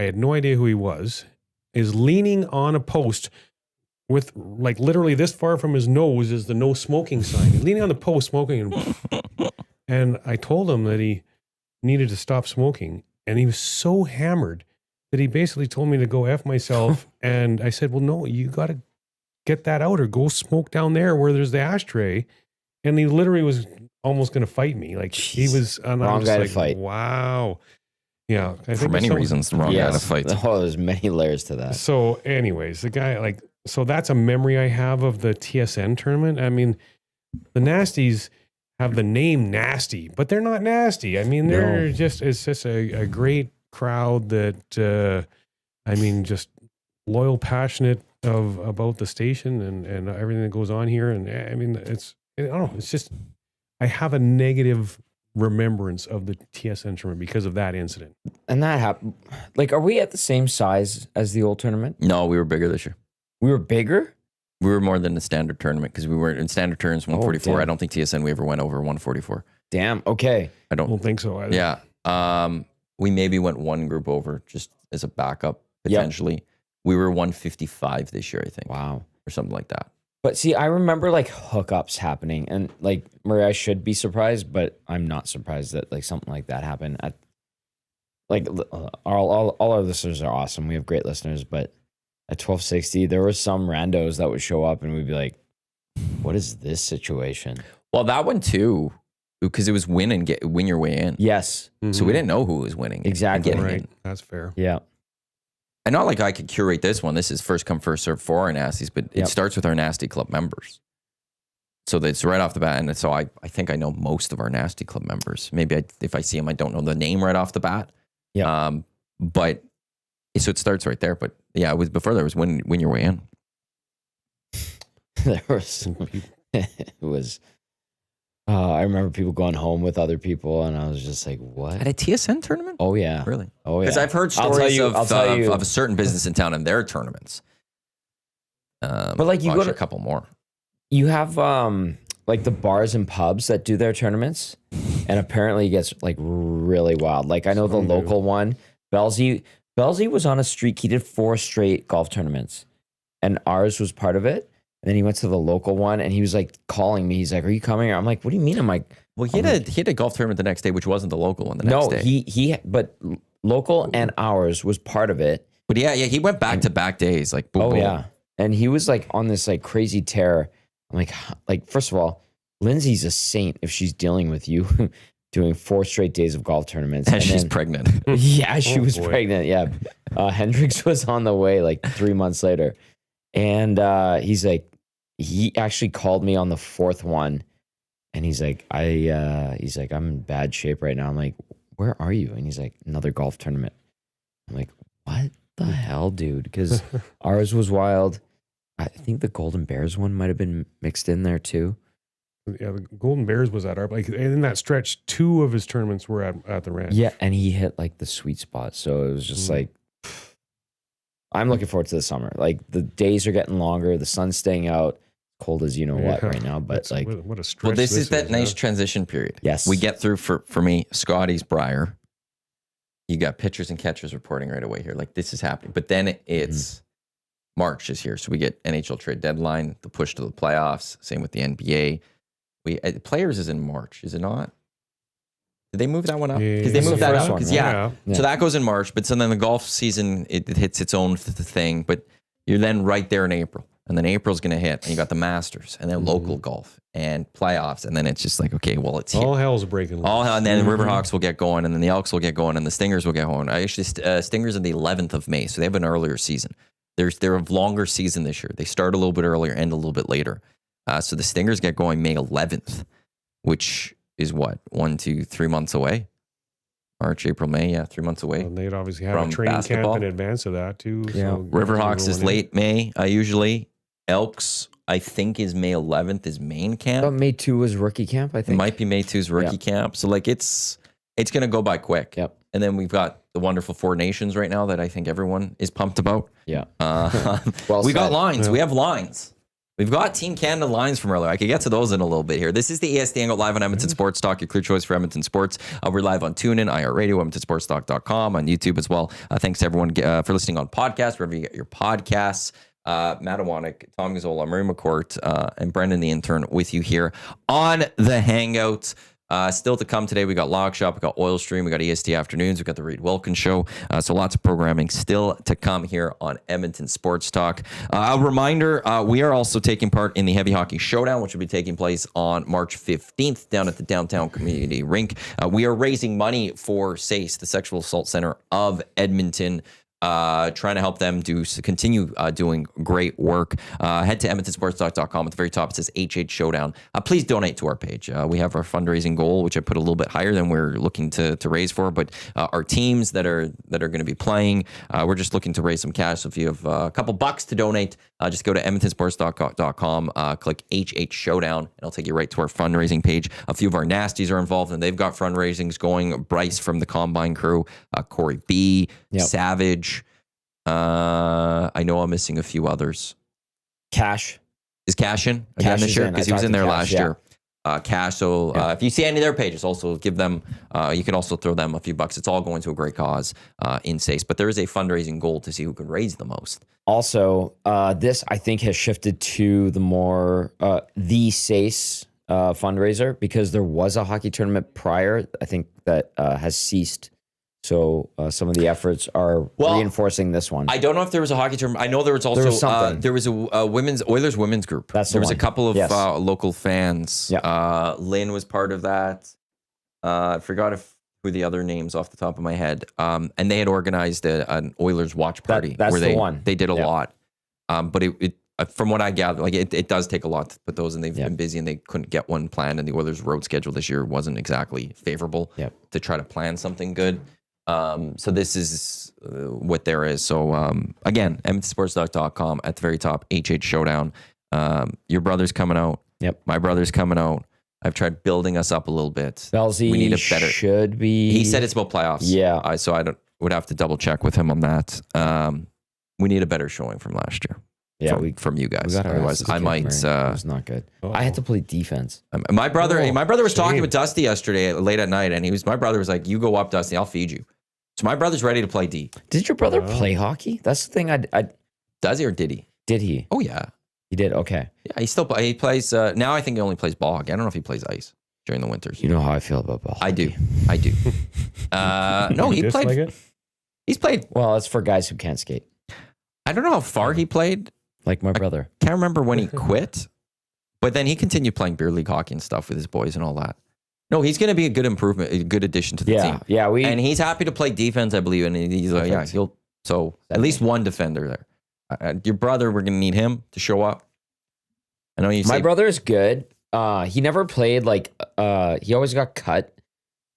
had no idea who he was, is leaning on a post with like literally this far from his nose is the no smoking sign. He's leaning on the post smoking, and I told him that he needed to stop smoking, and he was so hammered that he basically told me to go F myself. And I said, well, no, you got to get that out or go smoke down there where there's the ashtray. And he literally was almost going to fight me. Like he was, and Wrong I'm just guy to like, fight. wow. Yeah. I For think many someone- reasons, the wrong guy to fight. Oh, there's many layers to that. So anyways, the guy so that's a memory I have of the TSN tournament. I mean, the Nasties have the name Nasty, but they're not nasty. I mean, it's just a great crowd that, I mean, just loyal, passionate about the station and everything that goes on here. And I mean, I don't know, it's just, I have a negative remembrance of the TSN tournament because of that incident. And that happened. Like, are we at the same size as the old tournament? No, we were bigger this year. We were bigger? We were more than the standard tournament because we were in standard turns 144. damn. I don't think TSN we ever went over 144. Damn. Okay. I I don't. don't think so either. Yeah. We maybe went one group over just as a backup potentially. We were 155 this year, I think, Wow. or something like that. But see, I remember like hookups happening, and like Murray, I should be surprised, but I'm not surprised that like something like that happened. At like all our listeners are awesome. We have great listeners, but at 1260, there were some randos that would show up, and we'd be like, "What is this situation?" Well, that one too, because it was win your way in. Yes, So we didn't know who was winning. and Exactly. getting Right. in. That's fair. yeah, And not like I could curate this one. This is first come, first serve for our nasties, but it Yep. starts with our nasty club members. So that's right off the bat. And so I think I know most of our nasty club members. Maybe if I see them, I don't know the name right off the bat. Yeah. But so it starts right there. But yeah, it was before there was win your way in. there was. It was. I remember people going home with other people, and I was just like, "What?" At a TSN tournament? Oh yeah. Really? Oh yeah. Because I've heard I'll tell stories you- of, I'll tell you. of a certain business in town and their tournaments. But like you well, go actually to a couple more. You have like the bars and pubs that do their tournaments, and apparently it gets like really wild. Like I know the Some do. local one, Belsey was on a streak. He did 4 straight golf tournaments, and ours was part of it. And then he went to the local one, and he was like calling me. He's like, "Are you coming?" I'm like, "What do you mean?" I'm like, Well, he had a golf tournament the next day, which wasn't the local one the next "No, day. but local and ours was part of it." But yeah, he went back to back days. Like, boom, Oh boom. yeah, and he was like on this like crazy tear. I'm like first of all, Lindsay's a saint if she's dealing with you doing 4 straight days of golf tournaments. And she's then- pregnant. Yeah, she Oh, was boy. pregnant. Yeah, Hendricks was on the way like 3 months later, and he actually called me on the 4th one, and he's like, I'm in bad shape right now. I'm like, where are you? And he's like, another golf tournament. I'm like, what the hell, dude? Because ours was wild. I think the Golden Bears one might have been mixed in there too. Yeah, the Golden Bears was at our, like in that stretch, 2 of his tournaments were at the ranch. Yeah, and he hit like the sweet spot. So it was just like, I'm looking forward to the summer. Like the days are getting longer, the sun's staying out, cold as you know what Yeah. right now. But That's- like, what a stretch. Well, this is that nice huh? transition period. yes, We get through for me, Scotty's Briar. You got pitchers and catchers reporting right away here. Like this is happening. But then it's March is here. So we get NHL trade deadline, the push to the playoffs. Same with the NBA. Players is in March, is it not? Did they move that one up? Because they It's moved the that first up. one, 'Cause, right? yeah. Yeah. So that goes in March. But so then the golf season, it hits its own thing. But you're then right there in April. And then April's going to hit. And you got the Masters and then local golf and playoffs. And then it's just like, okay, well, it's here. All hell's breaking loose. And then the Riverhawks will get going, and then the Elks will get going, and the Stingers will get going. Stingers are the 11th of May, so they have an earlier season. They're a longer season this year. They start a little bit earlier, end a little bit later. So the Stingers get going May 11th, which is what, 1, 2, 3 months away? March, April, May, yeah, 3 months away. And they'd obviously have From a training basketball. camp in advance of that too. Yeah. So Riverhawks is rolling in. late May, usually. Elks, I think, is May 11th is main camp. But May 2 was rookie camp, I It think. might be May 2's rookie camp. So like it's going to go by quick. Yep. And then we've got the wonderful 4 Nations right now that I think everyone is pumped about. Yeah. Well, Well we got said. lines. Yeah. We have lines. We've got Team Canada lines from earlier. I could get to those in a little bit here. This is the EST Hangout live on Edmonton Sports Talk, your clear choice for Edmonton sports. We're live on TuneIn, iHeartRadio, EdmontonSportsTalk.com, on YouTube as well. Thanks to everyone for listening on podcasts, wherever you get your podcasts. Matt Iwanyk, Tom Gazzola, Marie McCourt, and Brendan the intern with you here on the Hangout. Still to come today, we got Lock Shop, we got Oil Stream, we got EST Afternoons, we got the Reed Wilkins Show. So lots of programming still to come here on Edmonton Sports Talk. A reminder, we are also taking part in the Heavy Hockey Showdown, which will be taking place on March 15th down at the Downtown Community Rink. We are raising money for SACE, the Sexual Assault Center of Edmonton. Trying to help them continue doing great work. Head to EdmontonSportsTalk.com. At the very top, it says HH Showdown. Please donate to our page. We have our fundraising goal, which I put a little bit higher than we're looking to raise for. But our teams that are going to be playing, we're just looking to raise some cash. So if you have a couple bucks to donate, just go to EdmontonSportsTalk.com, click HH Showdown, and it'll take you right to our fundraising page. A few of our nasties are involved, and they've got fundraisings going. Bryce from the Combine crew, Corey B, Savage. I know I'm missing a few others. Cash. Is Cash in again this year? Because he was in there last year. Cash. So if you see any of their pages, also give them, you can also throw them a few bucks. It's all going to a great cause in SACE. But there is a fundraising goal to see who can raise the most. Also, this, I think, has shifted to the more the SACE fundraiser, because there was a hockey tournament prior, I think, that has ceased. So some of the efforts are reinforcing this one. I don't know if there was a hockey tournament. I know there was also there was a Oilers women's group. There was a couple of local fans. Yep. Lynn was part of that. I forgot who the other names off the top of my head. And they had organized an Oilers watch party. That's where the one. They did a lot. But it from what I gather, like it does take a lot to put those, and they've been busy and they couldn't get one planned. And the Oilers' road schedule this year wasn't exactly favorable to try to plan something good. So this is what there is. So again, EdmontonSportsTalk.com, at the very top, HH Showdown. Your brother's coming out. Yep. My brother's coming out. I've tried building us up a little bit. Belzy, we need a better. Should be. He said it's about playoffs. Yeah. So I would have to double check with him on that. We need a better showing from last year. Yeah, from you guys. Otherwise, I might. It was not good. I had to play defense. My brother was talking with Dusty yesterday late at night, and my brother was like, "You go up, Dusty. I'll feed you." So my brother's ready to play D. Did your brother play hockey? That's the thing. Does he or did he? Did he? Oh yeah, he did. Okay. Yeah, he plays. Now I think he only plays ball hockey. I don't know if he plays ice during the winters. You know how I feel about ball hockey. I do. No, he played. Like it? He's played. Well, it's for guys who can't skate. I don't know how far he played. Like my brother. Can't remember when he quit, but then he continued playing beer league hockey and stuff with his boys and all that. No, he's going to be a good improvement, a good addition to the team. Yeah, and he's happy to play defense, I believe, and he's like, so at least one defender there. Your brother, we're going to need him to show up. I know my brother is good. He never played he always got cut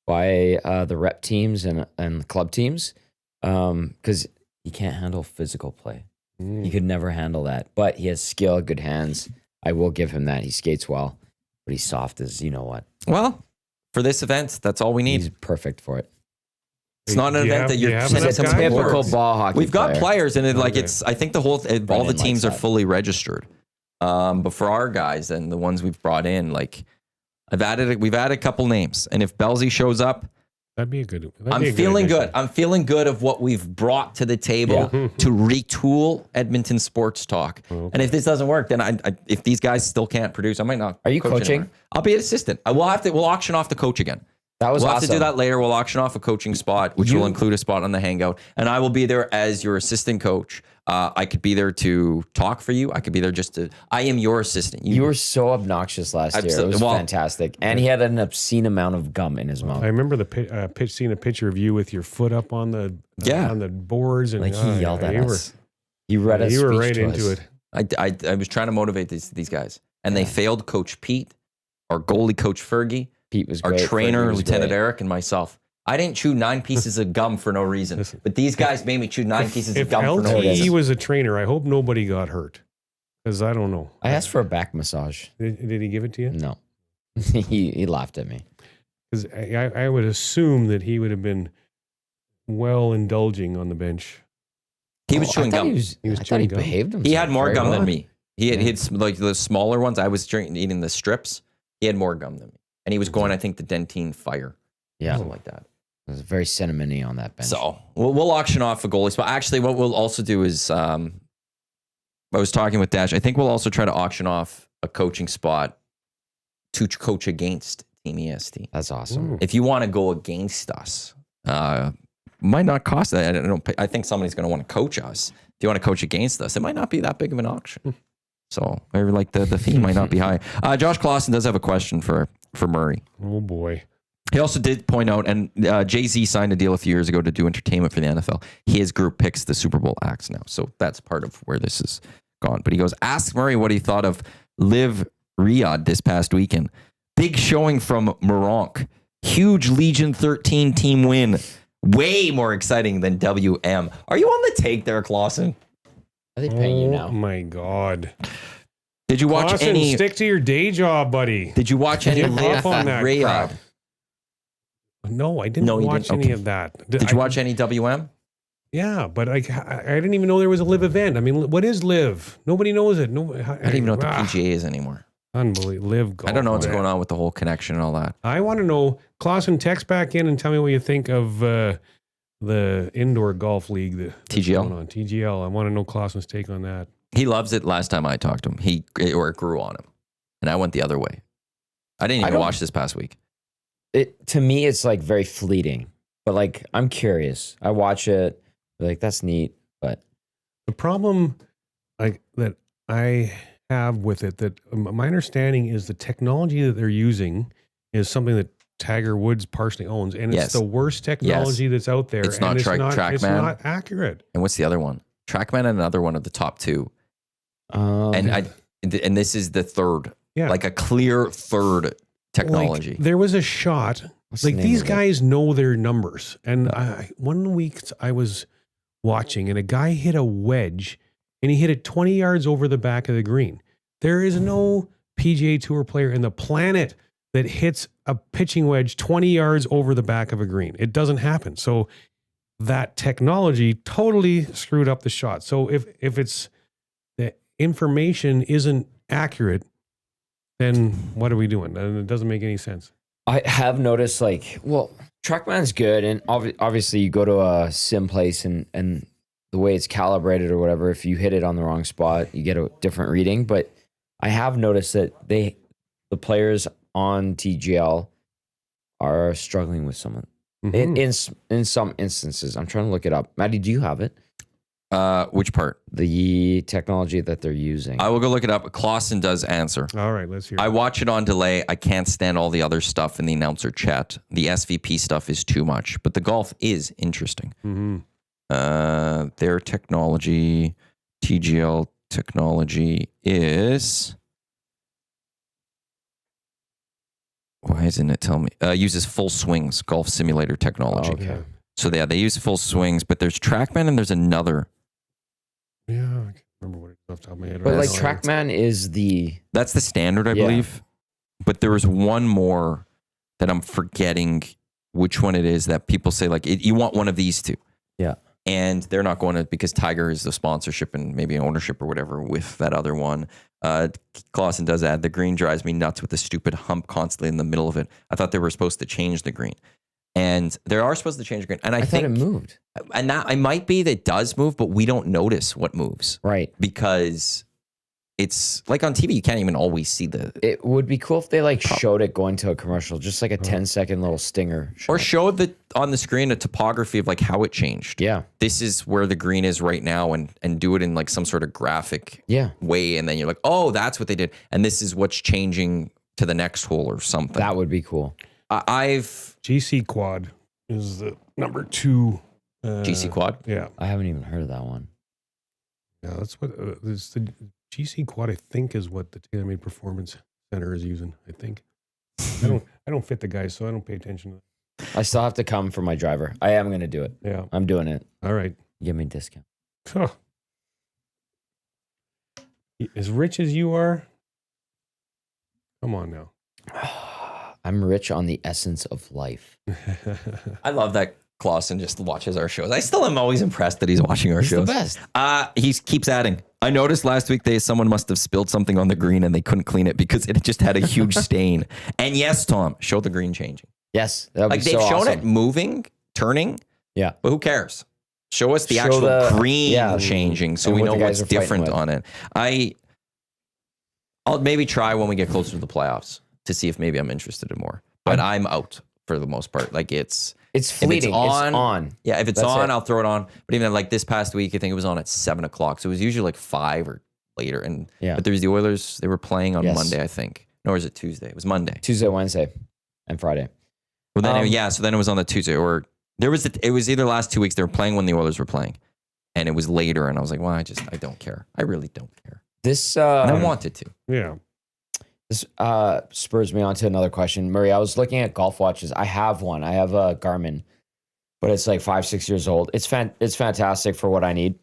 by the rep teams and club teams because he can't handle physical play. He could never handle that, but he has skill, good hands. I will give him that. He skates well, but he's soft as you know what. Well, for this event, that's all we need. He's perfect for it. It's not an event that you're it's a typical ball hockey. We've got players, and I think all the teams are fully registered. But for our guys and the ones we've brought in, we've added a couple names, and if Belzy shows up, that'd be a good. I'm feeling good. I'm feeling good of what we've brought to the table to retool Edmonton Sports Talk. Okay. And if this doesn't work, then if these guys still can't produce, I might not. Are you coaching? Anymore. I'll be an assistant. We'll auction off the coach again. We'll have to do that later. We'll auction off a coaching spot, which will include a spot on the Hangout, and I will be there as your assistant coach. I could be there to talk for you. I could be there I am your assistant. You were so obnoxious last year. It was fantastic. And he had an obscene amount of gum in his mouth. I remember seeing a picture of you with your foot up on the boards. And he yelled at us. You read us. You were right into it. I was trying to motivate these guys. And they failed Coach Pete, our goalie Coach Fergie. Pete was great. Our trainer, Lieutenant Eric, and myself. I didn't chew 9 pieces of gum for no reason. But these guys made me chew 9 pieces of gum for no reason. If LTE was a trainer, I hope nobody got hurt. Because I don't know. I asked for a back massage. Did he give it to you? No. he laughed at me. Because I would assume that he would have been well indulging on the bench. He was chewing gum. He was chewing gum. Behaved himself. He had more gum than me. He had like the smaller ones. I was eating the strips. He had more gum than me. And he was going, I think, the Dentine Fire. Yeah. Something like that. It was very cinnamony on that bench. So we'll auction off a goalie spot. Actually, what we'll also do is, I was talking with Dash. I think we'll also try to auction off a coaching spot to coach against Team EST. That's awesome. If you want to go against us, might not cost that. I think somebody's going to want to coach us. If you want to coach against us, it might not be that big of an auction. So maybe like the fee might not be high. Josh Clausen does have a question for Murray. Oh boy. He also did point out, and Jay-Z signed a deal a few years ago to do entertainment for the NFL. His group picks the Super Bowl acts now. So that's part of where this is gone. But he goes, ask Murray what he thought of Live Riyadh this past weekend. Big showing from McCourt. Huge Legion 13 team win. Way more exciting than WM. Are you on the take there, Clausen? Are they paying you now? Oh my God. Did you watch Clausen, any? stick to your day job, buddy. Did you watch any Give Live up on that Riyadh? crap. No, I didn't No, you watch didn't? any Okay. of that. Did you watch any WM? Yeah, but I didn't even know there was a live event. I mean, what is live? Nobody knows it. No, I don't even know what the PGA is anymore. Unbelievable. Live golf. I don't know what's man. going on with the whole connection and all that. I want to know. Clausen, text back in and tell me what you think of the indoor golf league. That's TGL? going on. TGL. I want to know Clausen's take on that. He loves it. Last time I talked to him, it grew on him, and I went the other way. I didn't even watch this past week. To me, it's like very fleeting, but like I'm curious. I watch it, like that's neat, but The problem that I have with it, that my understanding is the technology that they're using is something that Tiger Woods partially owns, and it's Yes. the worst technology that's out there. It's not and TrackMan. It's not accurate. And what's the other one? TrackMan and another one of the top two. And this is the third, Yeah. like a clear third technology. Like, there was a shot. What's the Like name these of it? guys know their numbers. And one week I was watching, and a guy hit a wedge, and he hit it 20 yards over the back of the green. There is no PGA Tour player in the planet that hits a pitching wedge 20 yards over the back of a green. It doesn't happen. So that technology totally screwed up the shot. So if it's the information isn't accurate, then what are we doing? And it doesn't make any sense. I have noticed like, well, TrackMan's good, and obviously you go to a sim place and the way it's calibrated or whatever, if you hit it on the wrong spot, you get a different reading. But I have noticed that the players on TGL are struggling with someone in some instances. I'm trying to look it up. Maddie, do you have it? Which part? The technology that they're using. I will go look it up. Clausen does answer. All right, let's hear I it. watch it on delay. I can't stand all the other stuff in the announcer chat. The SVP stuff is too much, but the golf is interesting. Their technology, TGL technology is... Why isn't it telling me? Uses full swings, golf simulator technology. Okay. So they use full swings, but there's TrackMan and there's another. Yeah, I can't remember what it's off the top of my head. But right like now. TrackMan is the That's the standard, I Yeah. believe. But there was one more that I'm forgetting which one it is that people say like you want one of these two. Yeah. And they're not going to, because Tiger is the sponsorship and maybe ownership or whatever with that other one. Clausen does add, the green drives me nuts with the stupid hump constantly in the middle of it. I thought they were supposed to change the green. And they are supposed to change the green. And I thought think it moved. And that it might be that it does move, but we don't notice what moves Right. because it's like on TV, you can't even always see the, It would be cool if they like showed it going to a commercial, just like a 10-second little stinger. or shot. show the on the screen a topography of like how it changed. Yeah. This is where the green is right now, and do it in like some sort of graphic Yeah. way, and then you're like, oh, that's what they did, and this is what's changing to the next hole or something. That would be cool. I've GC Quad is the number 2. GC Quad. Yeah, I haven't even heard of that one. yeah, that's what it's the GC Quad. I think is what the TaylorMade Performance Center is using. I think. I don't fit the guys, so I don't pay attention to that. I still have to come for my driver. I am going to do it. Yeah. I'm doing it. All right. Give me a discount. Huh. As rich as you are, come on now. I'm rich on the essence of life. I love that Clausen just watches our shows. I still am always impressed that he's watching our shows. the best. He keeps adding. I noticed last week someone must have spilled something on the green and they couldn't clean it because it just had a huge stain. And yes, Tom, show the green changing. Yes, that would Like be they've so shown awesome. it moving, turning, Yeah. but who cares? Show us the Show actual the- green yeah, changing so and we what know the guys what's are fighting different with. on it. I'll maybe try when we get closer to the playoffs to see if maybe I'm interested in more. But I'm out for the most part. Like it's fleeting. It's on. Yeah, if it's That's on, it. I'll throw it on. But even like this past week, I think it was on at 7:00. So it was usually like 5 or later. And Yeah. but there was the Oilers. They were playing on Yes. Monday, I think. No, or is it Tuesday? It was Monday. Tuesday, Wednesday, and Friday. Well, then so then it was on the Tuesday, or it was either last 2 weeks they were playing when the Oilers were playing, and it was later, and I was like, well, I don't care. I really don't care. This And I wanted to. Yeah. This spurs me on to another question. Murray, I was looking at golf watches. I have one. I have a Garmin, but it's like 5-6 years old. It's fantastic for what I need.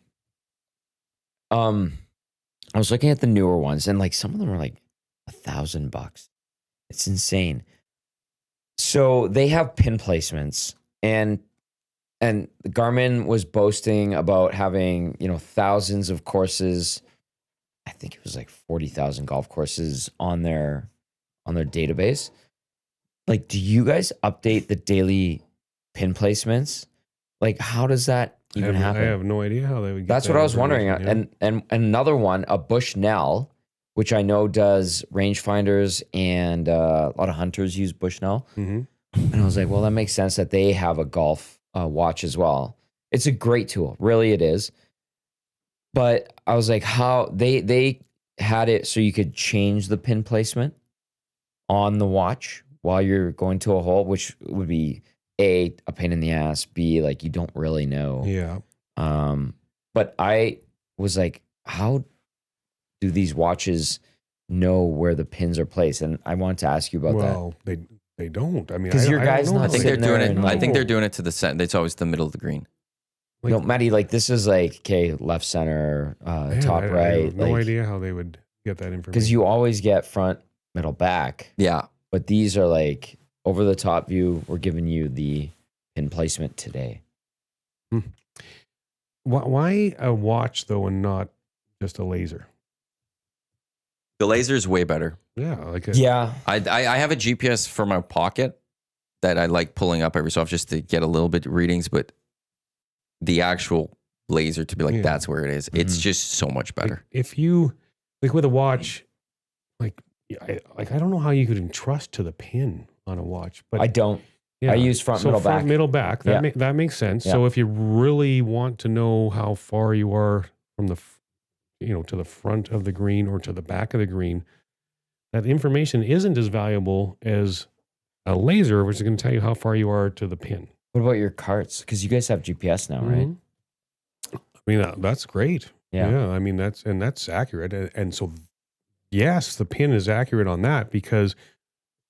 I was looking at the newer ones, and like some of them are like $1,000. It's insane. So they have pin placements, and Garmin was boasting about having, thousands of courses. I think it was like 40,000 golf courses on their database. Like, do you guys update the daily pin placements? Like, how does that even happen? I have no idea how they would get That's that what I was wondering. information, yeah. And another one, a Bushnell, which I know does rangefinders, and a lot of hunters use Bushnell. Mhm. And I was like, well, that makes sense that they have a golf watch as well. It's a great tool, really, it is. But I was like, how they had it so you could change the pin placement on the watch while you're going to a hole, which would be a pain in the ass. B, like you don't really know. Yeah. But I was like, how do these watches know where the pins are placed? And I wanted to ask you about that. Well, they don't. I mean, 'Cause I- your I don't guy's know not I how think they- they're sitting there doing it. and I think they're No. doing it to the center. It's always the middle of the green. Like- No, Matty, like this is like, okay, left center, Man, top I right. have no like, idea how they would get that information. because you always get front, middle, back. Yeah. But these are like over the top view. We're giving you the pin placement today. Why a watch though, and not just a laser? The laser is way better. Yeah, like a, Yeah. I have a GPS for my pocket that I like pulling up every so often just to get a little bit readings, but the actual laser to be like, Yeah. that's where it is. It's Mhm. just so much better. Like, if you like with a watch, like I don't know how you could entrust to the pin on a watch, but I don't. yeah. I use front, middle, back. Middle, back. That Yeah. that makes sense. Yeah. So if you really want to know how far you are from the, to the front of the green or to the back of the green, that information isn't as valuable as a laser, which is going to tell you how far you are to the pin. What about your carts? Because you guys have GPS now, right? Mhm. I mean, that's great. Yeah. I mean, that's accurate. And so, yes, the pin is accurate on that because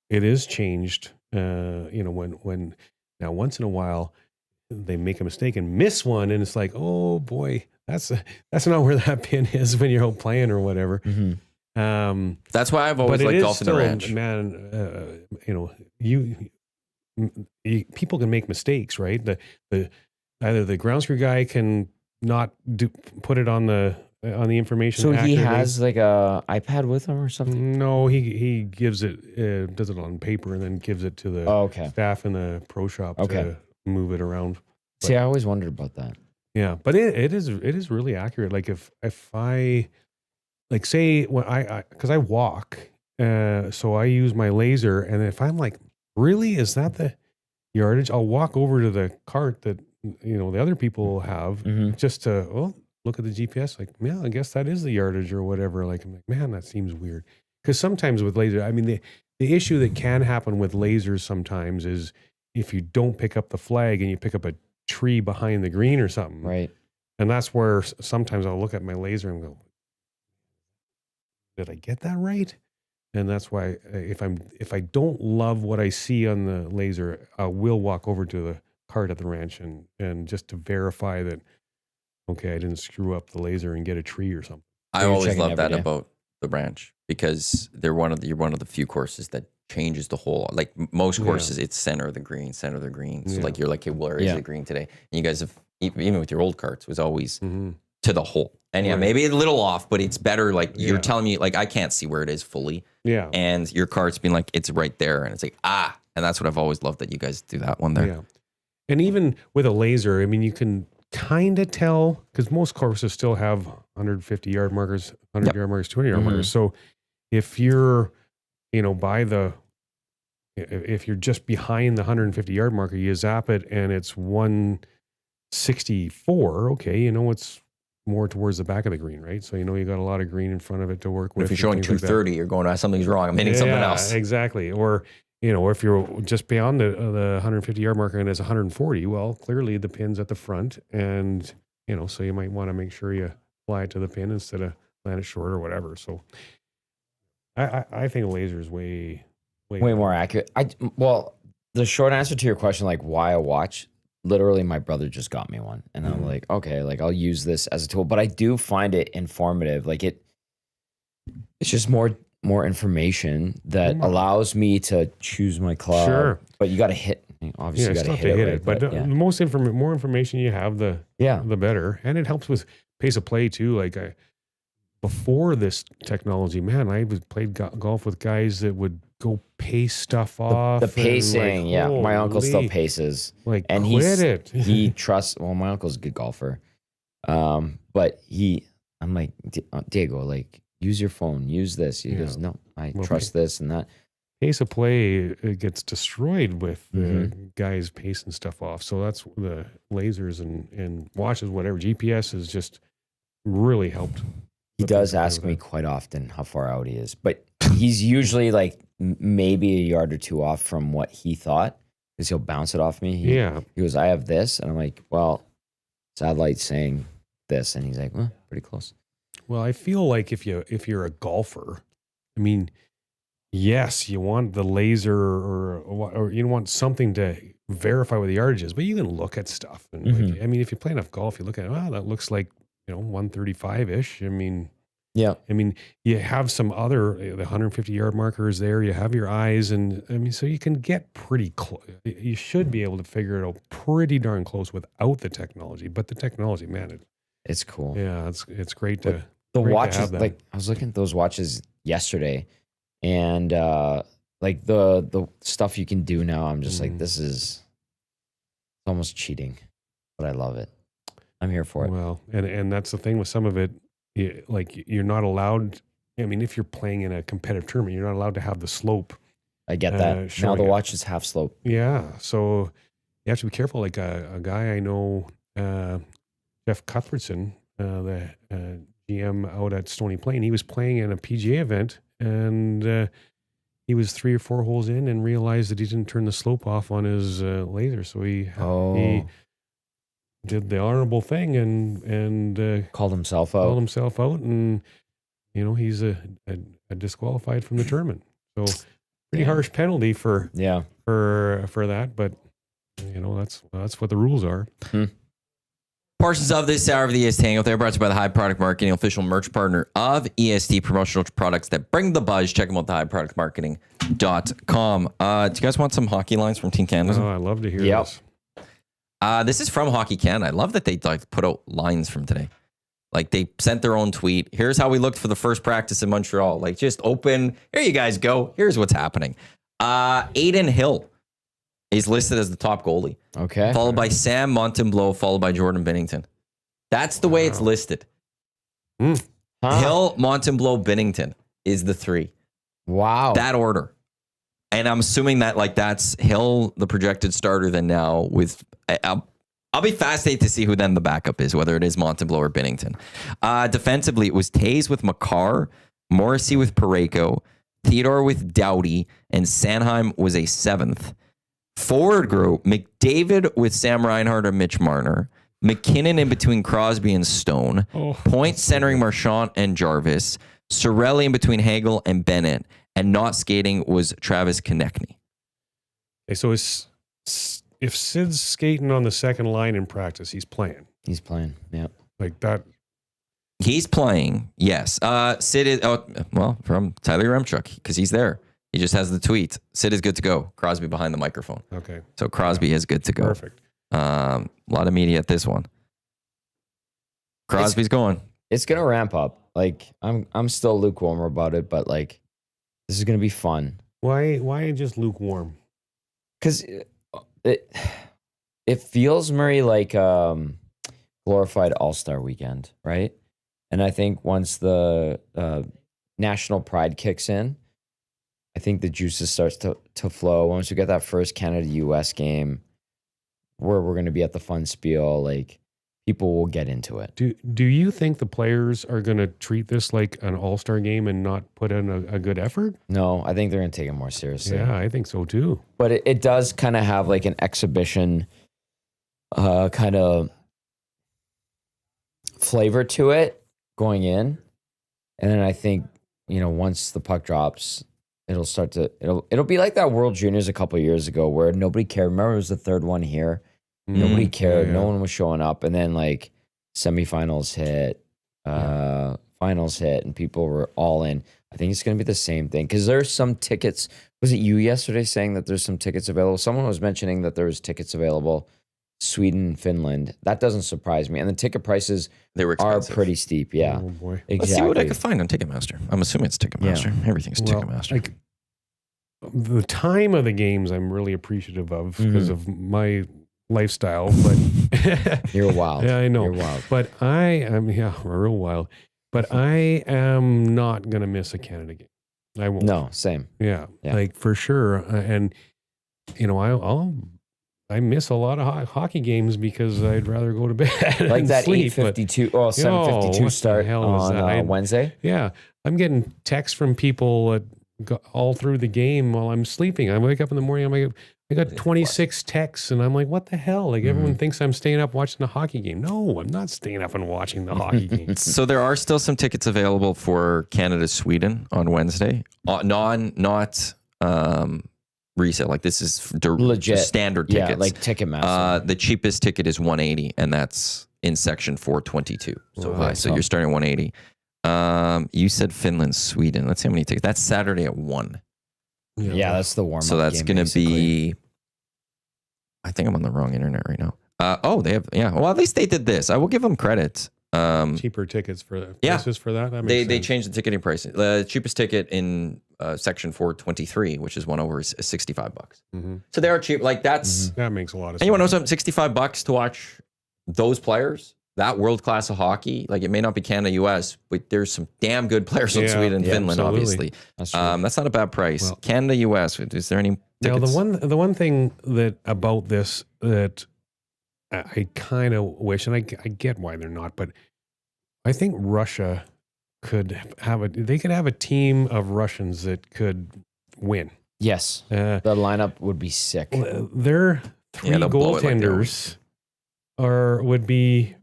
it is changed. When now once in a while they make a mistake and miss one, and it's like, oh boy, that's not where that pin is when you're out playing or whatever. Mm-hmm. That's why I've always But it liked is golf in the still, ranch. man. People can make mistakes, right? Either the ground screw guy can not put it on the information. So he accurately. has like a iPad with him or something? No, he gives it, does it on paper and then gives it to the Oh, okay. staff in the pro shop Okay. to move it around. See, I always wondered about that. Yeah, but it is really accurate. Like if I like say when because I walk, so I use my laser, and if I'm like, really, is that the yardage? I'll walk over to the cart that the other people have Mhm. just to look at the GPS. Like, yeah, I guess that is the yardage or whatever. Like, I'm like, man, that seems weird. Because sometimes with laser, I mean the issue that can happen with lasers sometimes is if you don't pick up the flag and you pick up a tree behind the green or something. Right. And that's where sometimes I'll look at my laser and go, did I get that right? And that's why if I don't love what I see on the laser, I will walk over to the cart at the ranch and just to verify that, okay, I didn't screw up the laser and get a tree or something. I You're always checking love every that day. about the ranch because you're one of the few courses that changes the whole. Like most courses, it's center of the green. So like you're like, hey, where is the green today? And you guys have even with your old carts was always to the hole. And maybe a little off, but it's better. Like you're telling me, like I can't see where it is fully. Yeah. And your cart's being like, it's right there, and it's like and that's what I've always loved that you guys do that one there. Yeah. And even with a laser, I mean, you can kind of tell because most courses still have 150 yard markers, 100 yard markers, 200 yard markers. So if you're, if you're just behind the 150 yard marker, you zap it and it's 164. Okay, it's more towards the back of the green, right? So you got a lot of green in front of it to work with. If you're showing 230, you're going, something's wrong. I'm hitting something else. Exactly. Or if you're just beyond the 150 yard marker and it's 140, well, clearly the pin's at the front, and so you might want to make sure you fly it to the pin instead of land it short or whatever. So I think a laser is way more accurate. Well, the short answer to your question, like why a watch, literally my brother just got me one, and I'm like, okay, like I'll use this as a tool, but I do find it informative. Like it's just more information that allows me to choose my club. Sure. But you got to hit, obviously you got to hit it. But the more information you have, the better. And it helps with pace of play too. Like before this technology, man, I played golf with guys that would go pace stuff off. The pacing, my uncle still paces. Like, and he trusts, well, my uncle's a good golfer. But I'm like, Diego, like, use your phone, use this. He goes, no, I trust this and that. Pace of play, it gets destroyed with guys pacing stuff off. So that's the lasers and watches, whatever. GPS has just really helped. He does ask me quite often how far out he is, but he's usually like maybe a yard or two off from what he thought, because he'll bounce it off me. He goes, I have this. And I'm like, well, satellite's saying this. And he's like, well, pretty close. Well, I feel like if you're a golfer, I mean, yes, you want the laser or you want something to verify what the yardage is, but you can look at stuff. And like, I mean, if you play enough golf, you look at it, that looks like 135-ish. I mean, you have some other, the 150 yard markers there, you have your eyes, and I mean, so you can get pretty close. You should be able to figure it out pretty darn close without the technology, but the technology, man, it's cool. Yeah. It's great to, the watches, like I was looking at those watches yesterday, and like the stuff you can do now, I'm just like, this is almost cheating, but I love it. I'm here for it. Well, and that's the thing with some of it, you're not allowed. I mean, if you're playing in a competitive tournament, you're not allowed to have the slope. I get that. Now the watch is half slope. Yeah, so you have to be careful. Like a guy I know, Jeff Cuthbertson, the GM out at Stony Plain, he was playing in a PGA event, and he was 3 or 4 holes in and realized that he didn't turn the slope off on his laser, so he did the honorable thing and called himself out. And he's a disqualified from the tournament. So pretty harsh penalty for that, but that's what the rules are. Portions of this hour of the EST Hangout, they're brought to you by the High Product Marketing, official merch partner of EST, promotional products that bring the buzz. Check them out at highproductmarketing.com. Do you guys want some hockey lines from Team Canada? Oh, I love to hear this. This is from Hockey Canada. I love that they put out lines from today. Like they sent their own tweet. Here's how we looked for the first practice in Montreal. Like just open. Here you guys go. Here's what's happening. Aiden Hill is listed as the top goalie. Okay. Followed by Sam Montembeault, followed by Jordan Binnington. That's the way it's listed. Hill, Montembeault, Binnington is the 3. Wow. That order. And I'm assuming that that's Hill, the projected starter, then now with... I'll be fascinated to see who then the backup is, whether it is Montembeault or Binnington. Defensively, it was Tays with McCarr, Morrissey with Parayko, Theodore with Doughty, and Sanheim was a 7th. Forward group, McDavid with Sam Reinhart or Mitch Marner, McKinnon in between Crosby and Stone, point centering Marchand and Jarvis, Sorelli in between Hagel and Bennett, and not skating was Travis Konechny. Okay, so if Sid's skating on the second line in practice, he's playing. He's playing, yeah. Like that. He's playing, yes. Sid is, from Tyler Remchuk, because he's there. He just has the tweet. Sid is good to go. Crosby behind the microphone. Okay. So Crosby is good to go. Perfect. A lot of media at this one. Crosby's going. It's gonna ramp up. Like I'm still lukewarm about it, but like this is gonna be fun. Why just lukewarm? Because it feels very like glorified All-Star weekend, right? And I think once the national pride kicks in, I think the juices starts to flow. Once we get that first Canada-US game, where we're going to be at the fun spiel, like people will get into it. Do you think the players are going to treat this like an all-star game and not put in a good effort? No, I think they're going to take it more seriously. Yeah, I think so too. But it does kind of have like an exhibition kind of flavor to it going in. And then I think, once the puck drops, it'll be like that World Juniors a couple of years ago where nobody cared. Remember, it was the third one here. Nobody cared. Yeah. No one was showing up. And then like semifinals hit, finals hit, and people were all in. I think it's going to be the same thing because there's some tickets. Was it you yesterday saying that there's some tickets available? Someone was mentioning that there was tickets available. Sweden, Finland. That doesn't surprise me. And the ticket prices Are expensive. pretty steep. Yeah. Oh boy. Exactly. Let's see what I can find on Ticketmaster. I'm assuming it's Ticketmaster. Everything's Ticketmaster. Like the time of the games, I'm really appreciative of because of my lifestyle. But You're wild. Yeah, I know. You're wild. But I am, we're real wild. But I am not gonna miss a Canada game. I won't. No, same. Yeah, Yeah. like for sure. And I miss a lot of hockey games because I'd rather go to bed Like and that sleep. 8:52 or what 7:52 the start hell is on that? Wednesday. Yeah, I'm getting texts from people all through the game while I'm sleeping. I wake up in the morning, I'm like, I got 26 texts, and I'm like, what the hell? Like everyone thinks I'm staying up watching the hockey game. No, I'm not staying up and watching the hockey game. So there are still some tickets available for Canada-Sweden on Wednesday. Not resale. Like this is Legit standard tickets. Yeah, like Ticketmaster. The cheapest ticket is $180, and that's in section 422. So Wow. so you're starting at $180. You said Finland, Sweden. Let's see how many tickets. That's Saturday at 1. yeah, that's the warm-up. So that's game, going to be. I think I'm on the wrong internet right now. They have. Yeah. Well, at least they did this. I will give them credit. Cheaper tickets for Yeah. prices for that. That They makes sense. changed the ticketing price. The cheapest ticket in section 423, which is one over, is $65. Mhm. So they are cheap. Like that's. That makes a lot of sense. Anyone knows something? $65 to watch those players, that world class of hockey. Like it may not be Canada, US, but there's some damn good players in Yeah, Sweden and yeah, Finland, absolutely. obviously. That's true. That's not a bad price. Well- Canada, US. Is there any Now tickets? the one thing that about this that I kind of wish, and I get why they're not, but I think Russia could have a team of Russians that could win. yes, Uh, the lineup would be sick. their three they'll blow it like they goaltenders would be.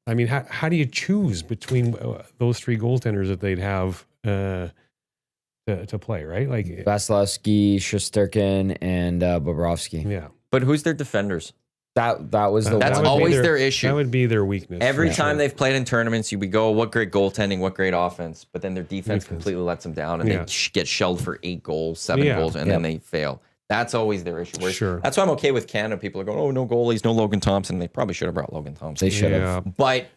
I mean, how do you choose between those three goaltenders that they'd have to play? Right, like Vasilevsky, Shesterkin, and Bobrovsky. yeah, But who's their defenders? That was the That's would be always their issue. That would be their weakness. Every for time sure. they've played in tournaments, we go, what great goaltending, what great offense. But then their defense Defense. completely lets them down and Yeah. they get shelled for 8 goals, 7 Yeah. goals, and then they fail. That's always their issue. Whereas- Sure. That's why I'm okay with Canada. People are going, oh, no goalies, no Logan Thompson. They probably should have brought Logan Thompson. They should have. Yeah. But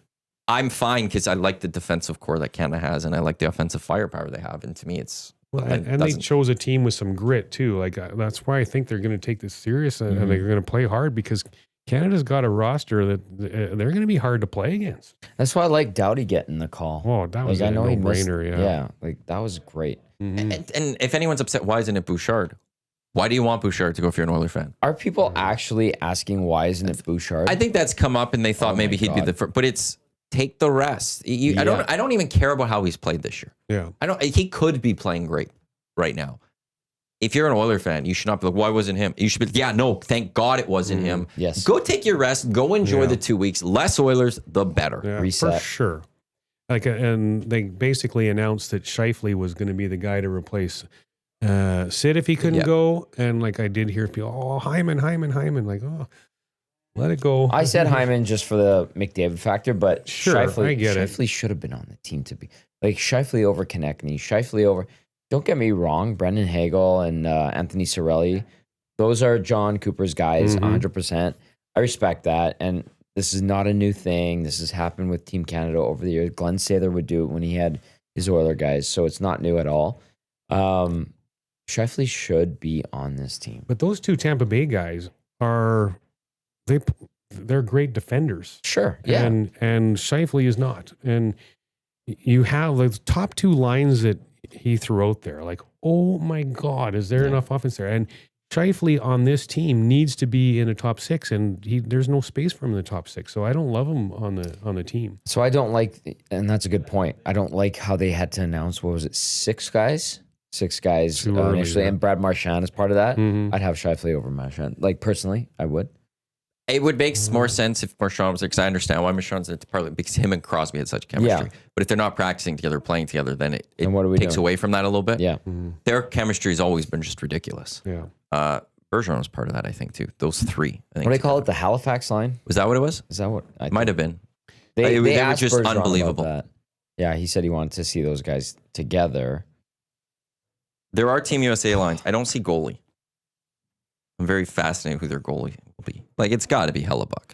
I'm fine because I like the defensive core that Canada has, and I like the offensive firepower they have. And to me, it's Well, it and they doesn't- chose a team with some grit too. Like that's why I think they're going to take this serious and they're going to play hard because Canada's got a roster that they're going to be hard to play against. That's why I like Doughty getting the call. Oh, that was Like, a I know he missed. no-brainer. Yeah. like that was great. Mhm. and if anyone's upset, why isn't it Bouchard? Why do you want Bouchard to go if you're an Oilers fan? Are people actually asking why isn't it Bouchard? I think that's come up, and they thought Oh maybe my he'd be God. the first. But it's take the rest. I don't even care about how he's played this year. Yeah. He could be playing great right now. If you're an Oiler fan, you should not be like, why wasn't him? You should be, yeah, no, thank God it wasn't him. Yes. Go take your rest. Go enjoy Yeah. the 2 weeks. Less Oilers, the better. Yeah, Reset. for sure. And they basically announced that Scheifele was going to be the guy to replace Sid if he couldn't Yeah. go. And like I did hear people, oh, Hyman. Like, oh, let it go. I said Hyman just for the McDavid factor, but Sure, I get it. Scheifele should have been on the team to be like Scheifele over Konechny, Scheifele over. Don't get me wrong, Brendan Hagel and Anthony Cirelli, those are John Cooper's guys, 100%. I respect that, and this is not a new thing. This has happened with Team Canada over the years. Glenn Sather would do it when he had his Oiler guys, so it's not new at all. Scheifele should be on this team. But those two Tampa Bay guys they're great defenders. Sure, yeah. And Scheifele is not. And you have the top two lines that he threw out there. Like, oh my God, is there enough offense there? And Scheifele on this team needs to be in the top six, and there's no space for him in the top six. So I don't love him on the team. So I don't like, and that's a good point. I don't like how they had to announce, what was it, six guys Too early, initially, yeah. and Brad Marchand is part of that. Mhm. I'd have Scheifele over Marchand. Like, personally, I would. It would make more sense if Marchand was there, because I understand why Marchand's there, partly because him and Crosby had such chemistry. Yeah. But if they're not practicing together, playing together, then it Then what are we takes doing? away from that a little bit. Yeah. Their chemistry has always been just ridiculous. Yeah. Bergeron was part of that, I think, too. Those three. I think What do they call it? The Halifax line? Was that what it was? Is that what? I Might have been. They were asked just Bergeron about unbelievable. that. Yeah, he said he wanted to see those guys together. There are Team USA lines. I don't see goalie. I'm very fascinated who their goalie will be. Like, it's got to be Hellebuck.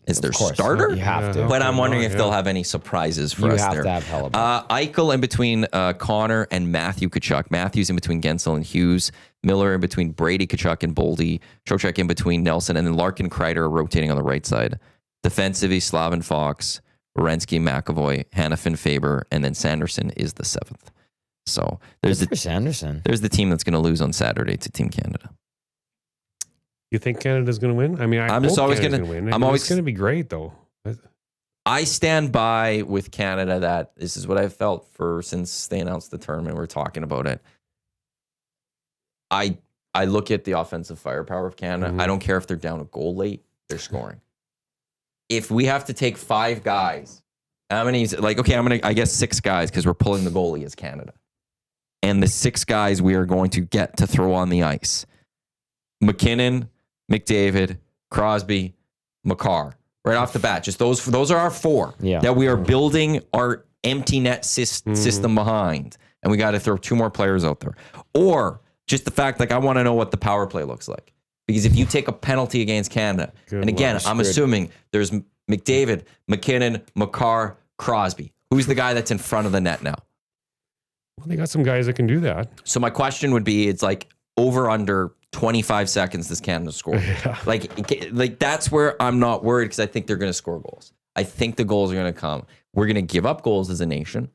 Is their Of course, starter? You have to. Yeah. But I'm Okay, wondering no, if yeah. they'll have any surprises for You us have there. to have Hellebuck. Eichel in between Connor and Matthew Tkachuk. Matthews in between Gensel and Hughes. Miller in between Brady, Tkachuk, and Boldy. Trocheck in between Nelson. And then Larkin, Kreider are rotating on the right side. Defensively, Slavin Fox, Werenski, McAvoy, Hannafin, Faber, and then Sanderson is the seventh. So there's Good for Sanderson. there's the team that's going to lose on Saturday to Team Canada. You think Canada's going to win? I mean, I'm just always Canada's gonna- win. I I'm mean, always- it's going to be great, though. I stand by with Canada that this is what I've felt since they announced the tournament. We're talking about it. I look at the offensive firepower of Canada. I don't care if they're down a goal late, they're scoring. If we have to take five guys, how many? I guess six guys, because we're pulling the goalie as Canada. And the six guys we are going to get to throw on the ice: McKinnon, McDavid, Crosby, McCarr. Right off the bat, just those are our four that we are building our empty net system behind, and we got to throw two more players out there. Or just the fact, I want to know what the power play looks like, because if you take a penalty against Canada, Good and again, luck. I'm assuming there's McDavid, McKinnon, McCarr, Crosby. Who's the guy that's in front of the net now? Well, they got some guys that can do that. So my question would be, it's like over under 25 seconds does Canada score? Yeah. Like that's where I'm not worried, because I think they're going to score goals. I think the goals are going to come. We're going to give up goals as a nation,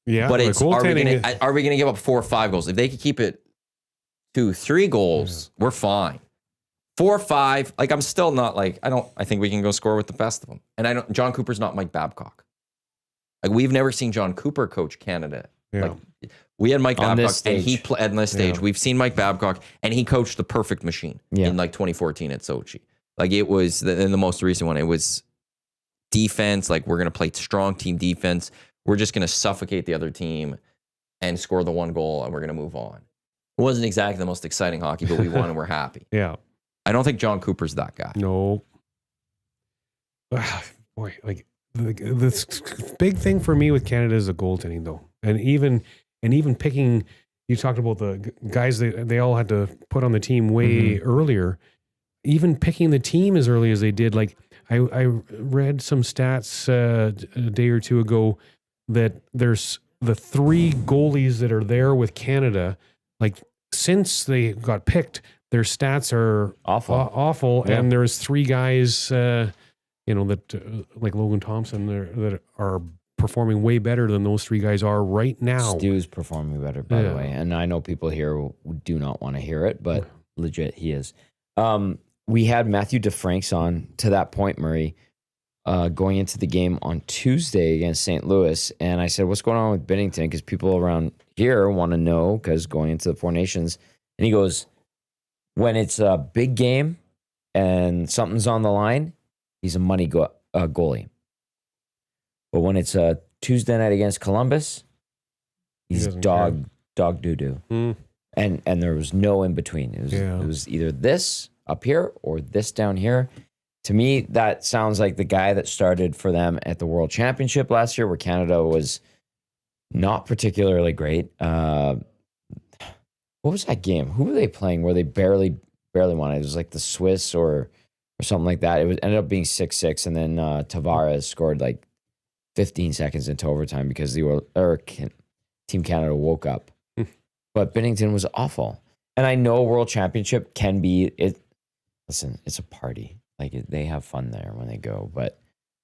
Yeah, but it's are we goaltending going to give up 4 or 5 goals? If they could keep it 2-3 goals, we're fine. 4 or 5, I'm still not I think we can go score with the best of them. And John Cooper's not Mike Babcock. We've never seen John Cooper coach Canada. Yeah. We had Mike On Babcock, this and he stage. played on this stage. Yeah. We've seen Mike Babcock, and he coached the perfect machine in 2014 at Sochi. It was in the most recent one. It was defense. We're going to play strong team defense. We're just going to suffocate the other team and score the one goal, and we're going to move on. It wasn't exactly the most exciting hockey, but we won and we're happy. Yeah. I don't think John Cooper's that guy. No. Boy, this big thing for me with Canada is the goaltending, though, and even picking. You talked about the guys they all had to put on the team way earlier. Even picking the team as early as they did. I read some stats a day or two ago that there's the 3 goalies that are there with Canada. Since they got picked, their stats are awful, Yeah. and there's 3 guys. That like Logan Thompson that are performing way better than those 3 guys are right now. Stu's performing better, by the Yeah. way. And I know people here who do not want to hear it, but legit, he is. We had Matthew DeFranks on to that point, Murray, going into the game on Tuesday against St. Louis. And I said, what's going on with Binnington? Because people around here want to know, because going into the Four Nations. And he goes, when it's a big game and something's on the line, he's a money goalie. But when it's a Tuesday night against Columbus, he's doesn't dog doo-doo. Mm. And there was no in between. It was either this up here or this down here. To me, that sounds like the guy that started for them at the World Championship last year, where Canada was Not particularly great. What was that game? Who were they playing where they barely won? It was like the Swiss or something like that. Ended up being 6-6, and then Tavares scored like 15 seconds into overtime because Team Canada woke up. But Bennington was awful. And I know World Championship can be it. Listen, it's a party. Like they have fun there when they go, but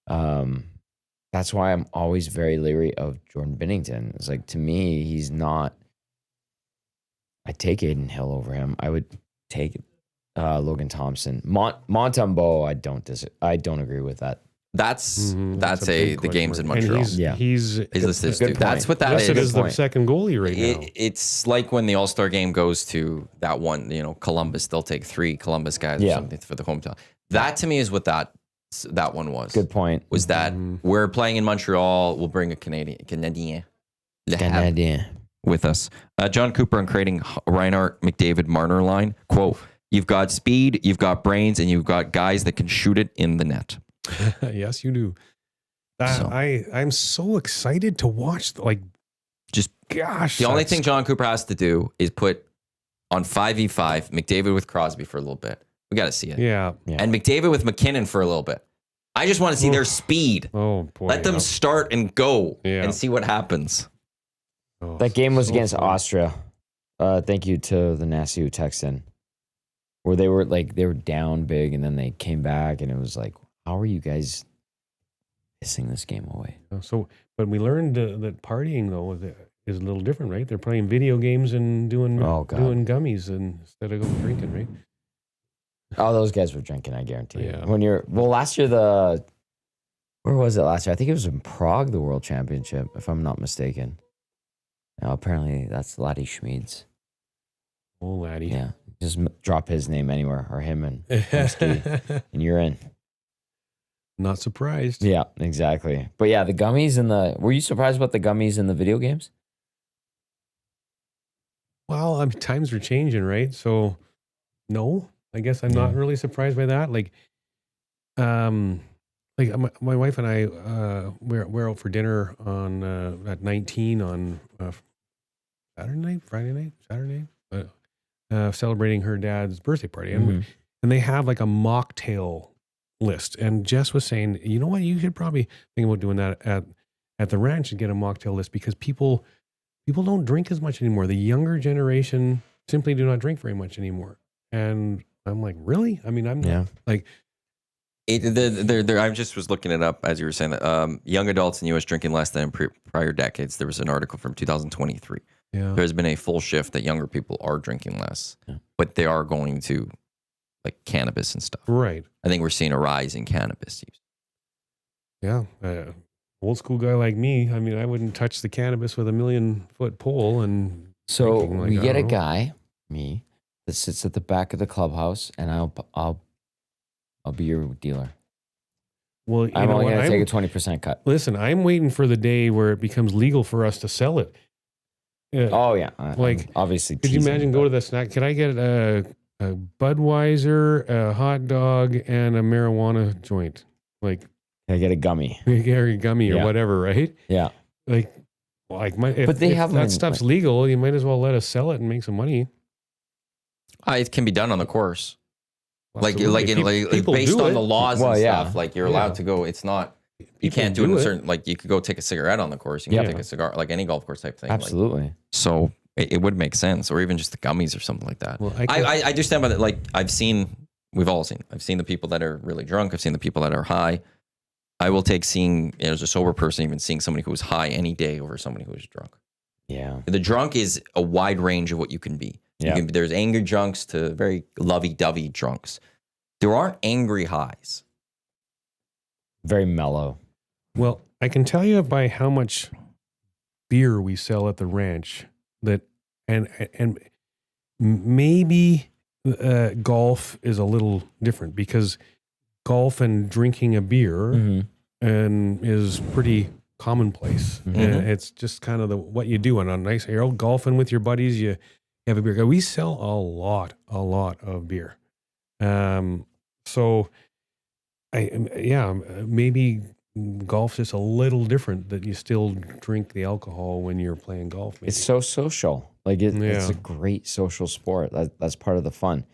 that's why I'm always very leery of Jordan Bennington. It's like, to me, he's not. I take Aiden Hill over him. I would take Logan Thompson. Montembeault, I don't agree with that. That's a big the games question in mark. And Montreal. he's listed as good two. point. That's what that listed is. as the second goalie right now. It's like when the All-Star game goes to that one, Columbus, they'll take 3 Columbus guys or something for the hometown. That to me is what that one was. Good point. Was that we're playing in Montreal, we'll bring a Canadien with us. John Cooper on creating Reinhart, McDavid, Marner line. Quote, "You've got speed, you've got brains, and you've got guys that can shoot it in the net." Yes, you do. I'm so excited to watch. The only thing John Cooper has to do is put on 5v5 McDavid with Crosby for a little bit. We got to see it. Yeah. And McDavid with McKinnon for a little bit. I just want to see their speed. Oh boy. Let them start and go Yeah. and see what happens. Oh, That game was so against fun. Austria. Thank you to the Nasty who texted in. Where they were down big and then they came back and it was like, how are you guys pissing this game away? But we learned that partying though is a little different, right? They're playing video games and doing gummies instead of going drinking, right? Oh, those guys were drinking, I guarantee Yeah. you. Last year where was it last year? I think it was in Prague, the World Championship, if I'm not mistaken. Now, apparently that's Laddie Schmeeds. Oh, laddie. Yeah. Just drop his name anywhere or him and and you're in. Not surprised. Yeah, exactly. But yeah, the gummies were you surprised about the gummies in the video games? Well, times are changing, right? So, no, I guess I'm not really surprised by that. My wife and I, we're out for dinner on at 19 on Saturday night, celebrating her dad's birthday party, and they have like a mocktail list. And Jess was saying, you know what, you should probably think about doing that at the ranch and get a mocktail list because people don't drink as much anymore. The younger generation simply do not drink very much anymore. And I'm like, really? I mean, I'm not, like. I just was looking it up as you were saying that young adults in the U.S. drinking less than in prior decades. There was an article from 2023. Yeah. There's been a full shift that younger people are drinking less, but they are going to like cannabis and stuff. Right. I think we're seeing a rise in cannabis use. Yeah. Old school guy like me, I mean, I wouldn't touch the cannabis with a 1,000,000-foot pole. And So drinking, we I get a don't know. guy, me, that sits at the back of the clubhouse, and I'll be your dealer. Well, you I'm know only what? going to take a 20% cut. Listen, I'm waiting for the day where it becomes legal for us to sell it. Oh yeah, Like, I'm obviously. Could you teasing, imagine go to the snack? Can I get a Budweiser, a hot dog, and a marijuana joint? Like, Can I get a gummy? Gary gummy or Yeah. whatever, right? Yeah. If But if that stuff's legal, you might as well let us sell it and make some money. It can be done on the course. Absolutely. People based do on it. the laws Well, and yeah. stuff, like you're allowed to go. It's not, you People can't do it in do a it. certain, like you could go take a cigarette on the course. You can Yeah. take a cigar, like any golf course type thing. Absolutely. So it would make sense, or even just the gummies or something like that. Well, I do stand by that. Like I've seen the people that are really drunk. I've seen the people that are high. I will take seeing as a sober person, even seeing somebody who was high any day over somebody who was drunk. Yeah. The drunk is a wide range of what you can be. Yeah. There's angry drunks to very lovey-dovey drunks. There aren't angry highs. Very mellow. Well, I can tell you by how much beer we sell at the ranch that, and maybe golf is a little different because golf and drinking a beer and is pretty commonplace. And it's just kind of what you do on a nice, you're out golfing with your buddies. You have a beer. We sell a lot of beer. So maybe golf's just a little different that you still drink the alcohol when you're playing golf. Maybe. It's so social. Like it's Yeah. a great social sport. That's part of the fun.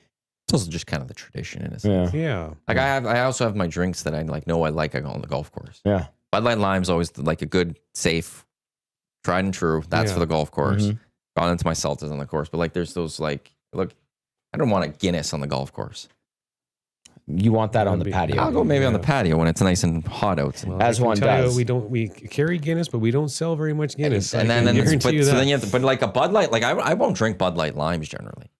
It's also just kind of the tradition in a sense. Yeah. Yeah. Like I also have my drinks that I know I go on the golf course. Yeah. Bud Light Lime's always like a good, safe, tried and true. That's Yeah. for the golf course. Mhm. Gone into my seltzers on the course, but like there's those like look, I don't want a Guinness on the golf course. You want that on the That'd be- patio. I'll go maybe on the Yeah. patio when it's nice and hot out. Well, As I can one tell you, does. we carry Guinness, but we don't sell very much Guinness. And I then can it's, guarantee but, you so that. then you have to, but like a Bud Light, like I won't drink Bud Light Limes generally.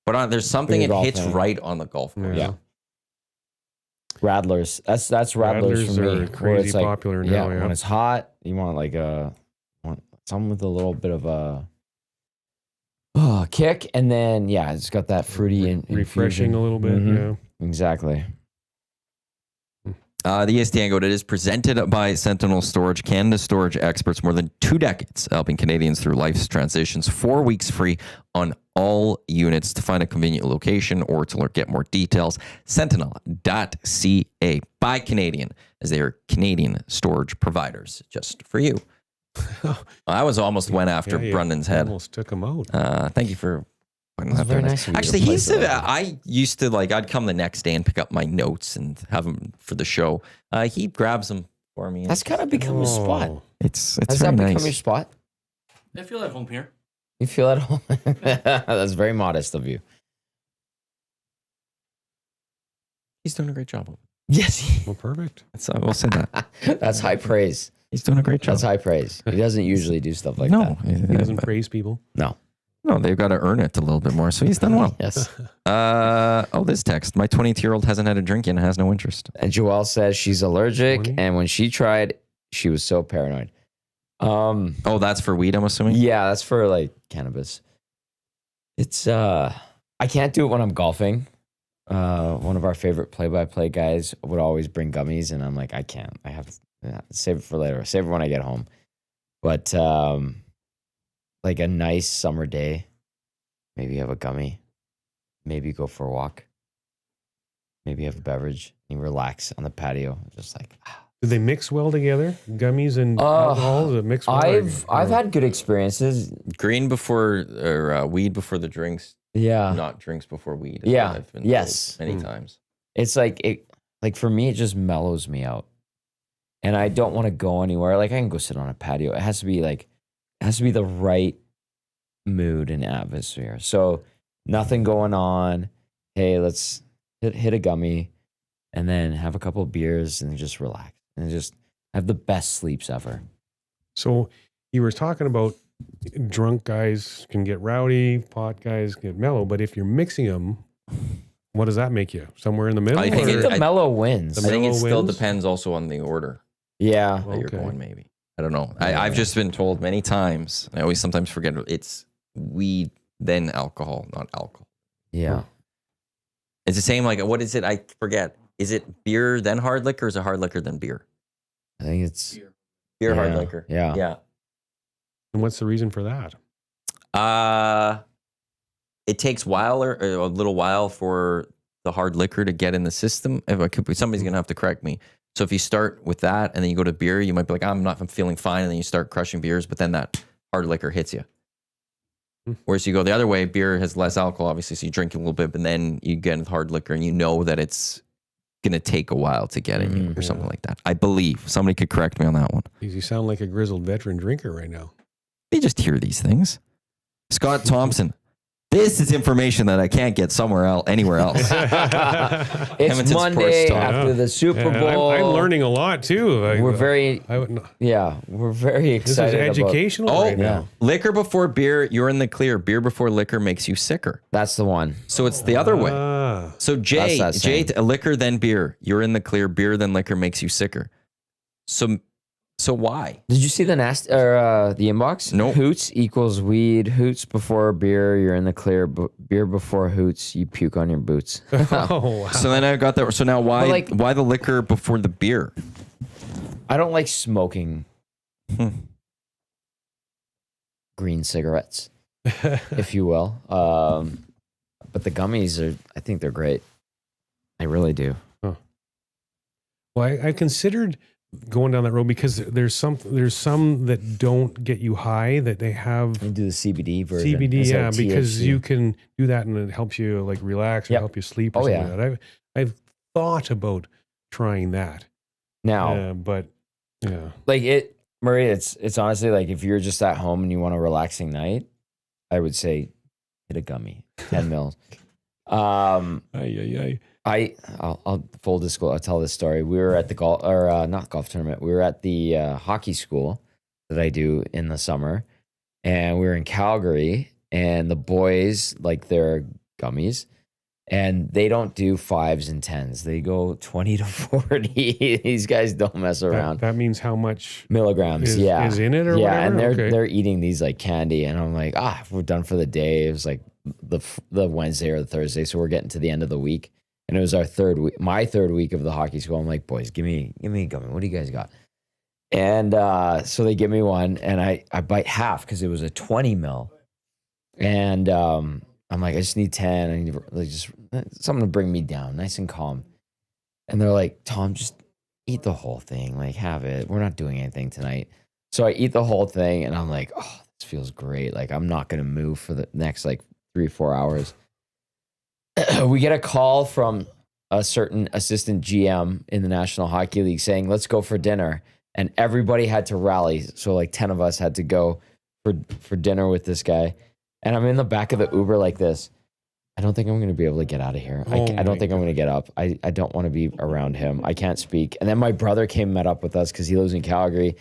But there's something Big it golf hits thing. right on the golf course. Yeah. Rattlers. That's Rattlers for me. are where crazy it's like, popular now. Yeah. when it's hot, you want like something with a little bit of a kick, and then it's got that fruity and refreshing a little bit. Mhm. Yeah. Exactly. The EST Hangout, it is presented by Sentinel Storage, Canada storage experts, more than 2 decades, helping Canadians through life's transitions. 4 weeks free on all units. To find a convenient location or to get more details, sentinel.ca by Canadian, as they are Canadian storage providers, just for you. I went after Yeah, you Brundon's head. Almost took him out. Thank you for pointing That's that out. very nice of you to Actually, place it like that. I used to I'd come the next day and pick up my notes and have them for the show. He grabs them for me. That's kind of become a spot. Oh. It's Has very that become nice. your spot? I feel at home here. You feel at home? That's very modest of you. He's doing a great job. Yes. Well, perfect. We'll say that. That's high praise. He's doing a great job. That's high praise. He doesn't usually do stuff like no, that. He doesn't praise people. No. no, they've got to earn it a little bit more. So he's done well. Yes. This text: my 22-year-old hasn't had a drink yet and has no interest. And Joelle says she's allergic, 20? and when she tried, she was so paranoid. Oh, that's for weed, I'm assuming. Yeah, that's for like cannabis. It's I can't do it when I'm golfing. One of our favorite play-by-play guys would always bring gummies, and I'm like, I can't. I have to save it for later. Save it when I get home. But like a nice summer day, maybe have a gummy, maybe go for a walk, maybe have a beverage, and relax on the patio, just like. Do they mix well together? Gummies and alcohol? Does it mix well? I've had good experiences. Green before or weed before the drinks. Yeah. Not drinks before weed. is Yeah. what I've been Yes. told many times. It's like for me, it just mellows me out. And I don't want to go anywhere. Like I can go sit on a patio. It has to be the right mood and atmosphere. So nothing going on. Hey, let's hit a gummy and then have a couple of beers and just relax and just have the best sleeps ever. So you were talking about drunk guys can get rowdy, pot guys get mellow, but if you're mixing them, what does that make you? Somewhere in the middle? I I think think it- the I- mellow wins. I think it mellow still wins? depends also on the order Yeah. that you're Okay. going, maybe. I don't know. I've just been told many times. I always sometimes forget it's weed, then alcohol, not alcohol. Yeah. It's the same, like, what is it? I forget. Is it beer, then hard liquor, or is it hard liquor, then beer? I think it's Beer, hard Yeah. liquor. Yeah. Yeah. And what's the reason for that? It takes a little while for the hard liquor to get in the system. Somebody's gonna have to correct me. So if you start with that and then you go to beer, you might be like, I'm feeling fine, and then you start crushing beers, but then that hard liquor hits you. Whereas you go the other way, beer has less alcohol, obviously, so you drink a little bit, but then you get into hard liquor and you know that it's gonna take a while to get in you or something like that. I believe. Somebody could correct me on that one. You sound like a grizzled veteran drinker right now. You just hear these things. Scott Thompson. This is information that I can't get anywhere else. It's Edmonton Monday Sports Talk. after the Super Yeah, Bowl. I'm learning a lot too. We're very we're very This is excited. educational Oh, right now. liquor before beer, you're in the clear. Beer before liquor makes you sicker. That's the one. So it's the other way. Ah, So Jay, That's that saying. liquor then beer. You're in the clear. Beer then liquor makes you sicker. So why? Did you see the the inbox? Nope. Hoots equals weed. Hoots before beer, you're in the clear. Beer before hoots, you puke on your boots. oh, wow. So then I got that. So now why the liquor before the beer? I don't like smoking green cigarettes, if you will. But the gummies I think they're great. I really do. Well, I considered going down that road because there's some that don't get you high that they have You do the CBD version. CBD, instead yeah, of because THC. you can do that and it helps you like relax or Yep. help you sleep or Oh, something yeah. like that. I've thought about trying that, Now, but yeah, like it, Murray, it's honestly like if you're just at home and you want a relaxing night, I would say hit a gummy, 10 mils. I'll full disclosure. I'll tell this story. We were at the golf or not golf tournament. We were at the hockey school that I do in the summer, and we were in Calgary. And the boys like their gummies, and they don't do 5s and 10s. They go 20 to 40. These guys don't mess around. that means how much Milligrams, is in it or yeah, whatever? and Okay. they're eating these like candy, and I'm like, we're done for the day. It was like the Wednesday or the Thursday, so we're getting to the end of the week, and it was our my third week of the hockey school. I'm like, boys, give me a gummy. What do you guys got? And so they give me one, and I bite half because it was a 20 mil, and I'm like, I just need 10. I need like just something to bring me down, nice and calm. And they're like, Tom, just eat the whole thing. Like, have it. We're not doing anything tonight. So I eat the whole thing, and I'm like, oh, this feels great. Like, I'm not going to move for the next, like, 3 or 4 hours. We get a call from a certain assistant GM in the National Hockey League saying, let's go for dinner. And everybody had to rally. So, like, 10 of us had to go for dinner with this guy. And I'm in the back of the Uber like this. I don't think I'm going to be able to get out of here. I don't think I'm going to get up. I don't want to be around him. I can't speak. And then my brother came and met up with us because he lives in Calgary.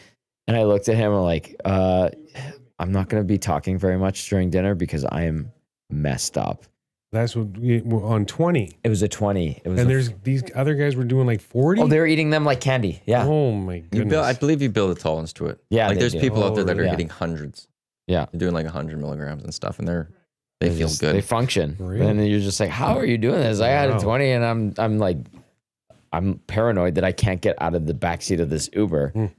And I looked at him and I'm like, I'm not going to be talking very much during dinner because I am messed up. That's what we're on 20. It was a 20. It was And there's these other guys were doing like 40. they were eating them like candy. Yeah. Oh my goodness. I believe you build a tolerance to it. Yeah, like they there's do. people out there that are Yeah. hitting hundreds. Yeah. They're doing like 100 milligrams and stuff, and they feel just- good. They function. Really? And then you're just like, how are you doing this? I had Wow. a 20 and I'm like, I'm paranoid that I can't get out of the backseat of this Uber.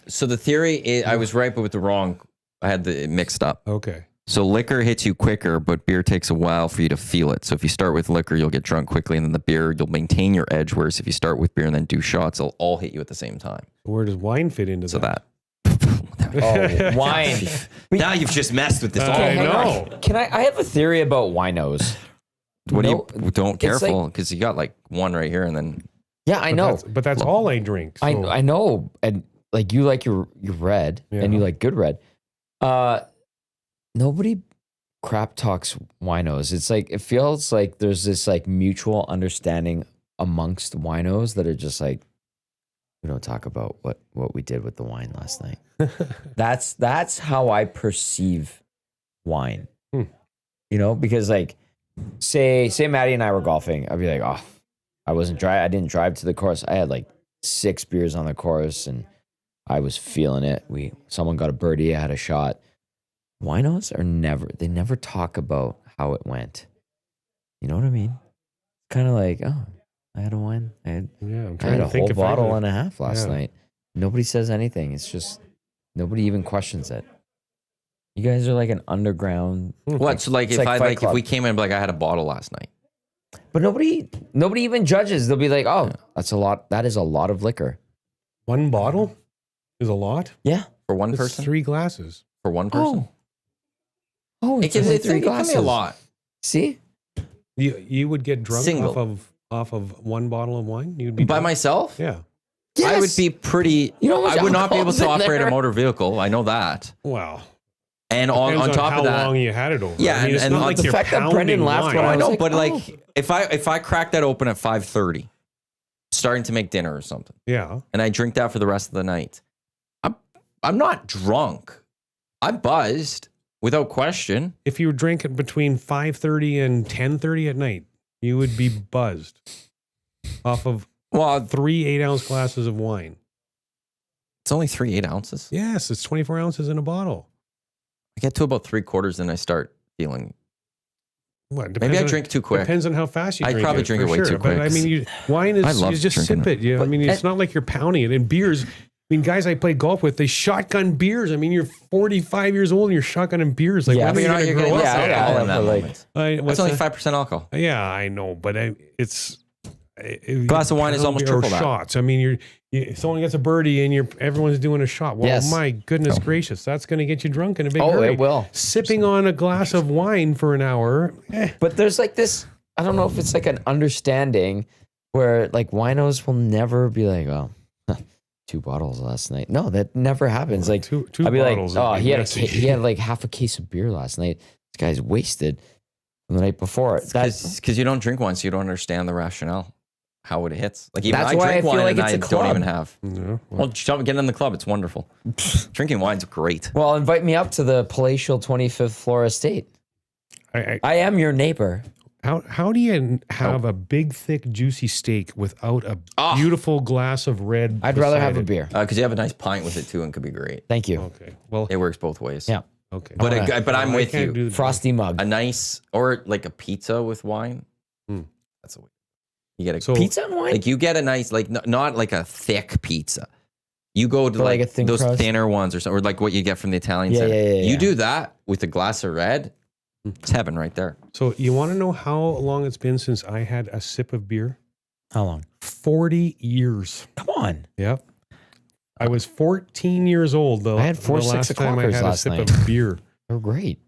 So the theory is, I was right, but with the wrong. I had it mixed up. Okay. So liquor hits you quicker, but beer takes a while for you to feel it. So if you start with liquor, you'll get drunk quickly, and then the beer, you'll maintain your edge. Whereas if you start with beer and then do shots, they'll all hit you at the same time. Where does wine fit into So that? Oh, wine. Now you've just messed with this. I hang know. on. Can I have a theory about winos. What No, do you don't it's careful because you got like one right here, and then Yeah, I know. But that's all I drink. So. I know. And like you like your red and you Yeah. like good red. Nobody crap talks winos. It's like, it feels like there's this like mutual understanding amongst winos that are just like, we don't talk about what we did with the wine last night. That's how I perceive wine. You know, because like say Maddie and I were golfing, I'd be like, oh, I didn't drive to the course. I had like 6 beers on the course and I was feeling it. Someone got a birdie, I had a shot. Winos they never talk about how it went. You know what I mean? Kind of like, oh, I had a wine. I had I'm I trying had to a think whole if I bottle could- and a half last Yeah. night. Nobody says anything. It's just nobody even questions it. You guys are like an underground, what? So like It's if like I Fight like if Club. we came in and be like I had a bottle last night. but nobody even judges. They'll be like, oh, that's a lot. That is a lot of liquor. One bottle is a lot. Yeah. For one It's person? 3 glasses. For one person? Oh, It it's can, only it 3 can glasses. be a lot. See? You would get drunk Single. off of one bottle of wine. You'd be By drunk? myself? Yeah. I would be pretty. You know how much I would not be able alcohol's to in operate a there? motor vehicle. I know that. Wow. And on Depends top how of that, long you had it over. Yeah, I mean, it's and not on like the you're fact that Brendan pounding laughed wine. when I I know, was but like, like if I crack that open at 5:30, starting to make dinner or something, Yeah. and I drink that for the rest of the night, I'm not drunk. I'm buzzed without question. If you were drinking between 5:30 and 10:30 at night, you would be buzzed off of Well, 3 8-ounce glasses of wine. it's only 3 8 ounces. Yes, it's 24 ounces in a bottle. I get to about 3/4 and I start feeling. What? Maybe Depends I on- drink too quick. Depends on how fast you I'd drink probably it. drink for it way sure. too But I quick. mean, wine is I love you just sip drinking it. I mean, it's and- not like you're pounding it. And beers, I mean, guys I played golf with, they shotgun beers. I mean, you're 45 years old and you're shotgunning beers. Like, Yeah, when but are you You're not- going to you're grow gonna up? get yeah, alcohol yeah, in that but like- moment. What's That's only that? 5% alcohol. Yeah, I know, but it's Glass of wine is almost or triple that. shots. I mean, someone gets a birdie and everyone's doing a shot. Well, Yes. my goodness gracious, that's going to get you drunk in a big Oh, hurry. it will. Sipping on a glass of wine for an hour. But there's like this, I don't know if it's like an understanding where like winos will never be like, oh, 2 bottles last night. No, that never happens. Like two I'd be like, bottles. oh, would be messy. he had like half a case of beer last night. This guy's wasted from the night before. That's Because you don't drink wine, so you don't understand the rationale, how it hits. Like even That's I why drink I feel wine like and it's I a don't even club. have. No, Well, get in the club. It's wonderful. Drinking wine's great. well, invite me up to the palatial 25th floor estate. I am your neighbor. How do you have a big, thick, juicy steak without a beautiful glass of red? I'd rather have a beside it? beer. Because you have a nice pint with it too, and could be great. Thank you. Okay. Well, It works both ways. Yeah. okay. But Alright. but I'm I with can't you. do the- Frosty mug. A nice or like a pizza with wine. That's a way. You get a So- Pizza and wine? like you get a nice like not like a thick pizza. You go to But like like a thin those crust? thinner ones or something, or like what you get from the Italian Yeah, center. yeah, yeah, You yeah. do that with a glass of red. It's heaven right there. So you want to know how long it's been since I had a sip of beer? How long? 40 years. Come on. Yep. I was 14 years old. I had 4 the last 6 time I o'clockers had a last sip night. of beer. They're great.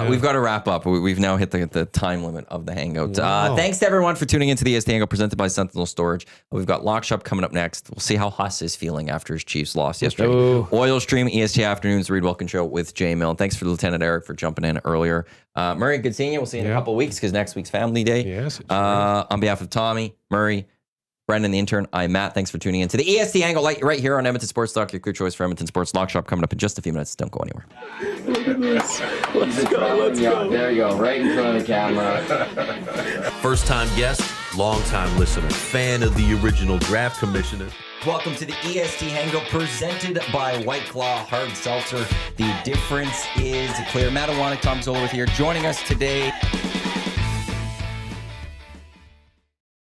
We've got to wrap up. We've now hit the time limit of the Hangout. Wow. Thanks to everyone for tuning into the EST Hangout presented by Sentinel Storage. We've got Lock Shop coming up next. We'll see how Huss is feeling after his Chiefs lost yesterday. Ooh. Oil Stream, EST Afternoons, Reed Wilkins Show with Jay Milne. Thanks for Lieutenant Eric for jumping in earlier. Murray, good seeing you. We'll see you in a Yeah. couple of weeks because next week's Family Day. Yes. it's right. On behalf of Tommy, Murray, Brendan, the intern, I'm Matt. Thanks for tuning in to the EST Angle right here on Edmonton Sports Talk, your clear choice for Edmonton Sports. Lock Shop coming up in just a few minutes. Don't go anywhere. Let's go. There you go, right in front of the camera. First time guest, long time listener, fan of the original draft commissioner. Welcome to the EST Hangout presented by White Claw Hard Seltzer. The difference is clear. Matt Iwanyk, Tom Gazzola with here. Joining us today,